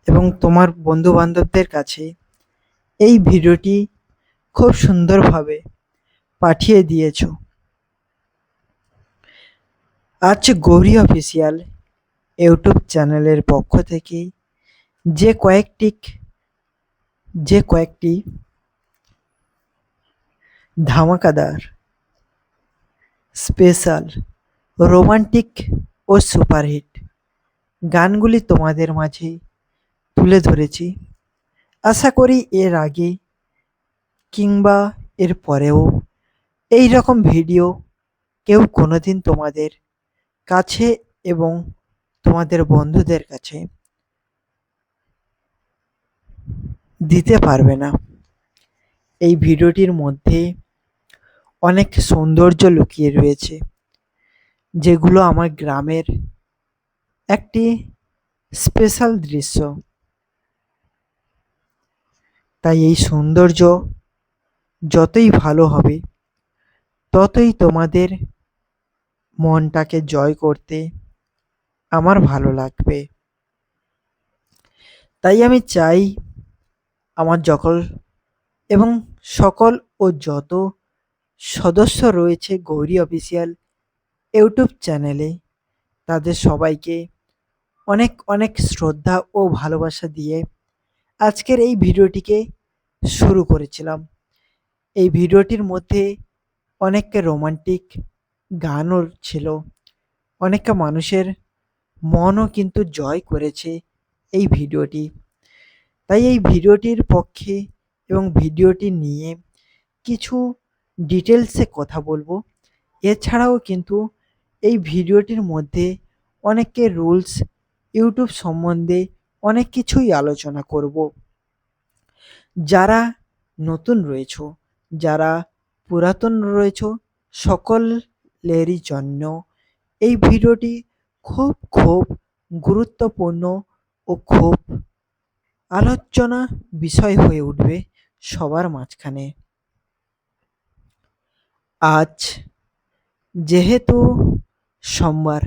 এবং তোমার বন্ধু বান্ধবদের কাছে এই ভিডিওটি খুব সুন্দরভাবে পাঠিয়ে দিয়েছো। আজ গৌরী অফিসিয়াল ইউটিউব চ্যানেলের পক্ষ থেকে যে কয়েকটি ধামাকাদার, স্পেশাল, রোমান্টিক ও সুপারহিট গানগুলি তোমাদের মাঝে তুলে ধরেছি। আশা করি এর আগে কিংবা এর পরেও এই রকম ভিডিও কেউ কোনোদিন তোমাদের কাছে এবং তোমাদের বন্ধুদের কাছে দিতে পারবে না। এই ভিডিওটির মধ্যে অনেক সৌন্দর্য লুকিয়ে রয়েছে, যেগুলো আমার গ্রামের একটি স্পেশাল দৃশ্য। তাই এই সৌন্দর্য যতই ভালো হবে, ততই তোমাদের মনটাকে জয় করতে আমার ভালো লাগবে। তাই আমি চাই আমার সকল ও যত সদস্য রয়েছে গৌরী অফিসিয়াল ইউটিউব চ্যানেলে, তাদের সবাইকে অনেক অনেক শ্রদ্ধা ও ভালোবাসা দিয়ে আজকের এই ভিডিওটিকে শুরু করেছিলাম। এই ভিডিওটির মধ্যে অনেকটা রোমান্টিক গানও ছিল, অনেকটা মানুষের মনও কিন্তু জয় করেছে এই ভিডিওটি। তাই এই ভিডিওটির পক্ষে এবং ভিডিওটি নিয়ে কিছু ডিটেলসে কথা বলবো। এছাড়াও কিন্তু এই ভিডিওটির মধ্যে অনেকে রুলস, ইউটিউব সম্বন্ধে অনেক কিছুই আলোচনা করব। যারা নতুন রয়েছো, যারা পুরাতন রয়েছো, সকল সকলেরই জন্য এই ভিডিওটি খুব খুব গুরুত্বপূর্ণ ও খুব আলোচনা বিষয় হয়ে উঠবে সবার মাঝখানে। আজ যেহেতু সোমবার,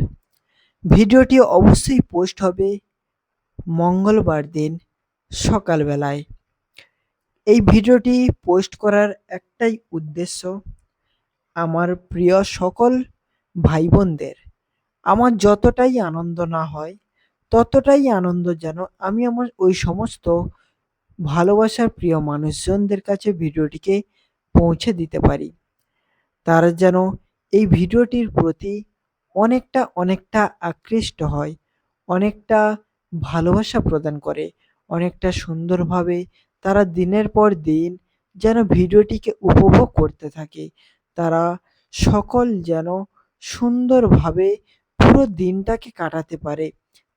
ভিডিওটি অবশ্যই পোস্ট হবে মঙ্গলবার দিন সকালবেলায়। এই ভিডিওটি পোস্ট করার একটাই উদ্দেশ্য, আমার প্রিয় সকল ভাই বোনদের আমার যতটাই আনন্দ না হয় ততটাই আনন্দ যেন আমি আমার ওই সমস্ত ভালোবাসার প্রিয় মানুষজনদের কাছে ভিডিওটিকে পৌঁছে দিতে পারি। তারা যেন এই ভিডিওটির প্রতি অনেকটা আকৃষ্ট হয়, অনেকটা ভালোবাসা প্রদান করে, অনেকটা সুন্দরভাবে তারা দিনের পর দিন যেন ভিডিওটিকে উপভোগ করতে থাকে। তারা সকল যেন সুন্দরভাবে পুরো দিনটাকে কাটাতে পারে।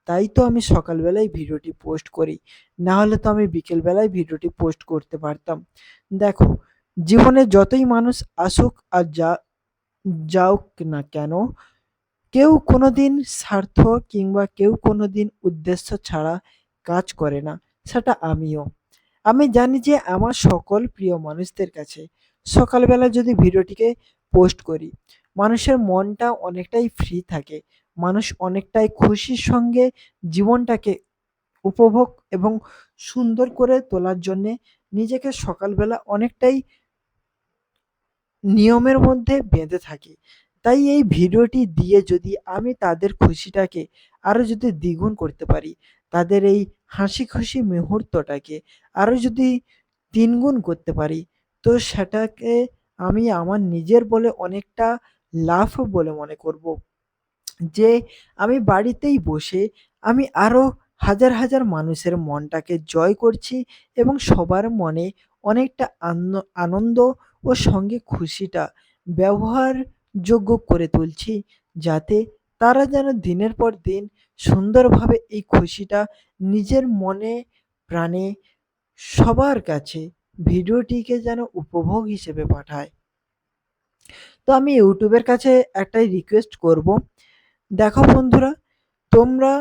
তাই তো আমি সকালবেলায় ভিডিওটি পোস্ট করি, না হলে তো আমি বিকেলবেলায় ভিডিওটি পোস্ট করতে পারতাম। দেখো, জীবনে যতই মানুষ আসুক আর যাওক না কেন, কেউ কোনোদিন স্বার্থ কিংবা কেউ কোনোদিন উদ্দেশ্য ছাড়া কাজ করে না, সেটা আমিও। আমি জানি যে আমার সকল প্রিয় মানুষদের কাছে সকালবেলা যদি ভিডিওটিকে পোস্ট করি, মানুষের মনটা অনেকটাই ফ্রি থাকে, মানুষ অনেকটাই খুশির সঙ্গে জীবনটাকে উপভোগ এবং সুন্দর করে তোলার জন্যে নিজেকে সকালবেলা অনেকটাই নিয়মের মধ্যে বেঁধে থাকি। তাই এই ভিডিওটি দিয়ে যদি আমি তাদের খুশিটাকে আরও যদি দ্বিগুণ করতে পারি, তাদের এই হাসি খুশি মুহূর্তটাকে আরও যদি তিনগুণ করতে পারি, তো সেটাকে আমি আমার নিজের বলে অনেকটা লাভ বলে মনে করব। যে আমি বাড়িতেই বসে আমি আরও হাজার মানুষের মনটাকে জয় করছি এবং সবার মনে অনেকটা আনন্দ ও সঙ্গে খুশিটা ব্যবহারযোগ্য করে তুলছি, যাতে তারা যেন দিনের পর দিন সুন্দরভাবে এই খুশিটা নিজের মনে প্রাণে সবার কাছে ভিডিওটিকে যেন উপভোগ হিসেবে পাঠায়। তো আমি ইউটিউবের কাছে একটাই রিকোয়েস্ট করব, দেখো বন্ধুরা, তোমরা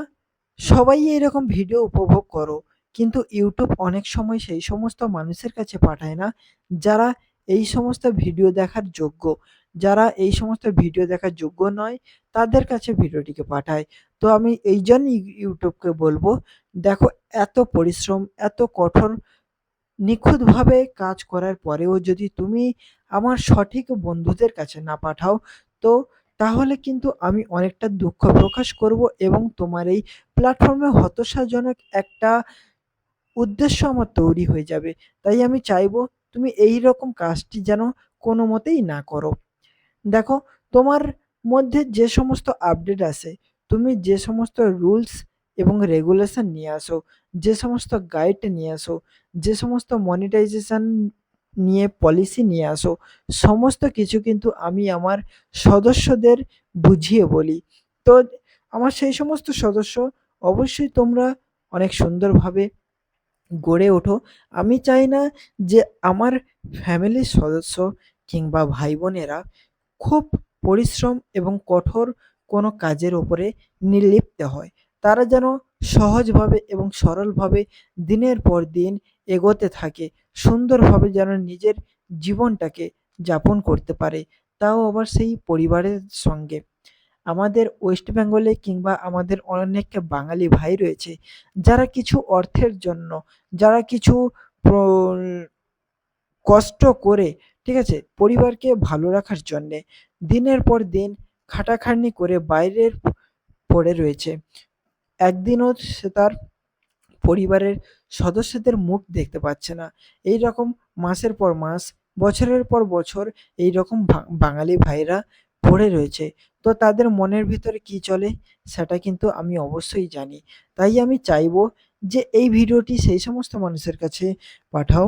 সবাই এরকম ভিডিও উপভোগ করো, কিন্তু ইউটিউব অনেক সময় সেই সমস্ত মানুষের কাছে পাঠায় না যারা এই সমস্ত ভিডিও দেখার যোগ্য। যারা এই সমস্ত ভিডিও দেখার যোগ্য নয়, তাদের কাছে ভিডিওটিকে পাঠায়। তো আমি এই জন্যই ইউটিউবকে বলবো, দেখো, এত পরিশ্রম, এত কঠোর নিখুঁতভাবে কাজ করার পরেও যদি তুমি আমার সঠিক বন্ধুদের কাছে না পাঠাও, তো তাহলে কিন্তু আমি অনেকটা দুঃখ প্রকাশ করব এবং তোমার এই প্ল্যাটফর্মে হতাশাজনক একটা উদ্দেশ্য আমার তৈরি হয়ে যাবে। তাই আমি চাইবো তুমি এই রকম কাজটি যেন কোনো মতেই না করো। দেখো, তোমার মধ্যে যে সমস্ত আপডেট আসে, তুমি যে সমস্ত রুলস এবং রেগুলেশন নিয়ে আসো, যে সমস্ত গাইড নিয়ে আসো, যে সমস্ত মনিটাইজেশন নিয়ে পলিসি নিয়ে আসো, সমস্ত কিছু কিন্তু আমি আমার সদস্যদের বুঝিয়ে বলি। তো আমার সেই সমস্ত সদস্য অবশ্যই তোমরা অনেক সুন্দরভাবে গড়ে ওঠো। আমি চাই না যে আমার ফ্যামিলির সদস্য কিংবা ভাই বোনেরা খুব পরিশ্রম এবং কঠোর কোনো কাজের ওপরে নির্লিপ্ত হয়। তারা যেন সহজভাবে এবং সরলভাবে দিনের পর দিন এগোতে থাকে, সুন্দরভাবে যেন নিজের জীবনটাকে যাপন করতে পারে, তাও আবার সেই পরিবারের সঙ্গে। আমাদের ওয়েস্ট বেঙ্গলে কিংবা আমাদের অনেক বাঙালি ভাই রয়েছে যারা কিছু অর্থের জন্য, যারা কিছু কষ্ট করে, ঠিক আছে, পরিবারকে ভালো রাখার জন্যে দিনের পর দিন খাটাখাটনি করে বাইরের পড়ে রয়েছে। একদিনও সে তার পরিবারের সদস্যদের মুখ দেখতে পাচ্ছে না। এই রকম মাসের পর মাস, বছরের পর বছর এই রকম বাঙালি ভাইরা পড়ে রয়েছে। তো তাদের মনের ভিতরে কি চলে সেটা কিন্তু আমি অবশ্যই জানি। তাই আমি চাইবো যে এই ভিডিওটি সেই সমস্ত মানুষের কাছে পাঠাও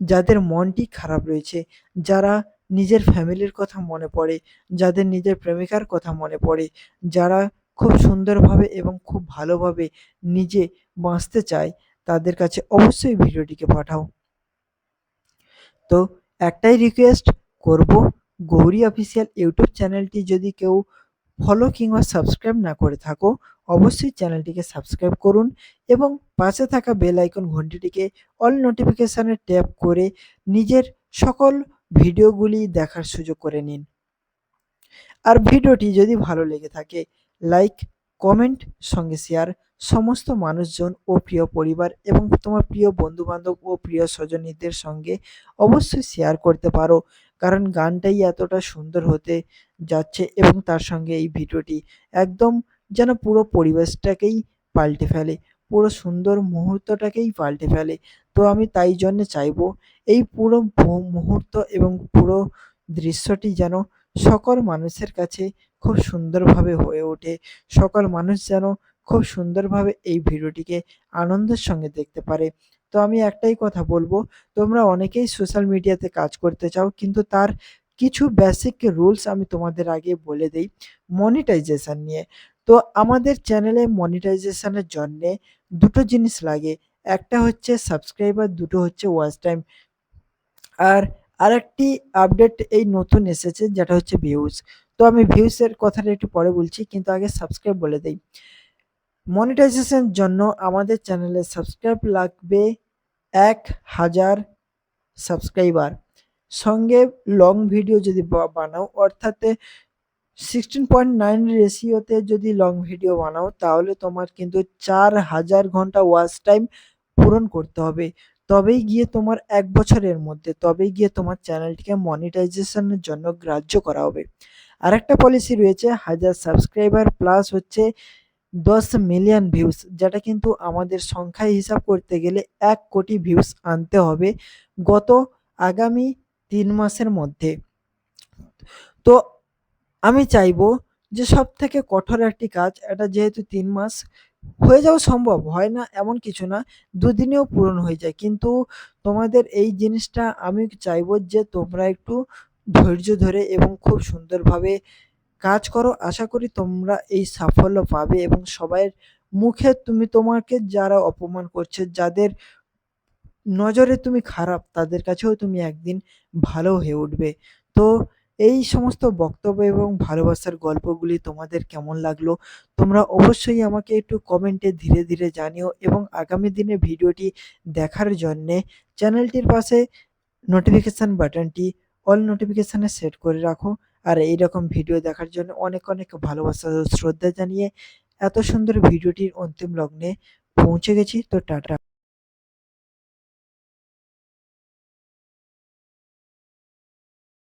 যাদের মনটি খারাপ রয়েছে, যারা নিজের ফ্যামিলির কথা মনে পড়ে, যাদের নিজের প্রেমিকার কথা মনে পড়ে, যারা খুব সুন্দরভাবে এবং খুব ভালোভাবে নিজে বাঁচতে চায়, তাদের কাছে অবশ্যই ভিডিওটিকে পাঠাও। তো একটাই রিকোয়েস্ট করব, গৌরী অফিসিয়াল ইউটিউব চ্যানেলটি যদি কেউ ফলো কিংবা সাবস্ক্রাইব না করে থাকো, অবশ্যই চ্যানেলটিকে সাবস্ক্রাইব করুন এবং পাশে থাকা বেল আইকন ঘন্টিটিকে অল নোটিফিকেশানে ট্যাপ করে নিজের সকল ভিডিওগুলি দেখার সুযোগ করে নিন। আর ভিডিওটি যদি ভালো লেগে থাকে লাইক, কমেন্ট, সঙ্গে শেয়ার সমস্ত মানুষজন ও প্রিয় পরিবার এবং তোমার প্রিয় বন্ধুবান্ধব ও প্রিয় স্বজনীদের সঙ্গে অবশ্যই শেয়ার করতে পারো, কারণ গানটাই এতটা সুন্দর হতে যাচ্ছে এবং তার সঙ্গে এই ভিডিওটি একদম যেন পুরো পরিবেশটাকেই পাল্টে ফেলে, পুরো সুন্দর মুহূর্তটাকেই পাল্টে ফেলে। তো আমি তাই জন্যে চাইবো এই পুরো মুহূর্ত এবং পুরো দৃশ্যটি যেন সকল মানুষের কাছে খুব সুন্দরভাবে হয়ে ওঠে, সকল মানুষ যেন খুব সুন্দরভাবে এই ভিডিওটিকে আনন্দের সঙ্গে দেখতে পারে। তো আমি একটাই কথা বলবো, তোমরা অনেকেই সোশ্যাল মিডিয়াতে কাজ করতে চাও, কিন্তু তার কিছু বেসিক রুলস আমি তোমাদের আগে বলে দেই মনিটাইজেশন নিয়ে। তো আমাদের চ্যানেলে মনিটাইজেশনের জন্যে দুটো জিনিস লাগে, একটা হচ্ছে সাবস্ক্রাইবার, দুটো হচ্ছে ওয়াচ টাইম। আর আরেকটি আপডেট এই নতুন এসেছে যেটা হচ্ছে ভিউজ। তো আমি ভিউজের কথাটা একটু পরে বলছি, কিন্তু আগে সাবস্ক্রাইব বলে দেই। মনিটাইজেশন জন্য আমাদের চ্যানেলে সাবস্ক্রাইব লাগবে 1000 সাবস্ক্রাইবার, সঙ্গে লং ভিডিও যদি বানাও অর্থাৎ 16.9 রেশিওতে যদি লং ভিডিও বানাও তাহলে তোমার কিন্তু 4000 ঘন্টা ওয়াচ টাইম পূরণ করতে হবে। তবেই গিয়ে তোমার 1 বছরের মধ্যে তবেই গিয়ে তোমার চ্যানেলটিকে মনিটাইজেশনের জন্য গ্রাহ্য করা হবে। আরেকটা পলিসি রয়েছে 1000 সাবস্ক্রাইবার প্লাস হচ্ছে 10 মিলিয়ন ভিউজ, যেটা কিন্তু আমাদের সংখ্যায় হিসাব করতে গেলে 1 কোটি ভিউজ আনতে হবে গত আগামী 3 মাসের মধ্যে। তো আমি চাইবো যে সবথেকে কঠোর একটি কাজ, এটা যেহেতু 3 মাস হয়ে যাওয়া সম্ভব, হয় না এমন কিছু না, 2 দিনেও পূরণ হয়ে যায়, কিন্তু তোমাদের এই জিনিসটা আমি চাইবো যে তোমরা একটু ধৈর্য ধরে এবং খুব সুন্দরভাবে কাজ করো। আশা করি তোমরা এই সাফল্য পাবে এবং সবাইয়ের মুখে তোমাকে যারা অপমান করছে, যাদের নজরে তুমি খারাপ, তাদের কাছেও তুমি একদিন ভালো হয়ে উঠবে। তো এই সমস্ত বক্তব্য এবং ভালোবাসার গল্পগুলি তোমাদের কেমন লাগলো তোমরা অবশ্যই আমাকে একটু কমেন্টে ধীরে ধীরে জানিও এবং আগামী দিনে ভিডিওটি দেখার জন্যে চ্যানেলটির পাশে নোটিফিকেশান বাটনটি অল নোটিফিকেশানে সেট করে রাখো। আর এইরকম ভিডিও দেখার জন্য অনেক অনেক ভালোবাসা ও শ্রদ্ধা জানিয়ে এত সুন্দর ভিডিওটির অন্তিম লগ্নে পৌঁছে গেছি। তো টাটা।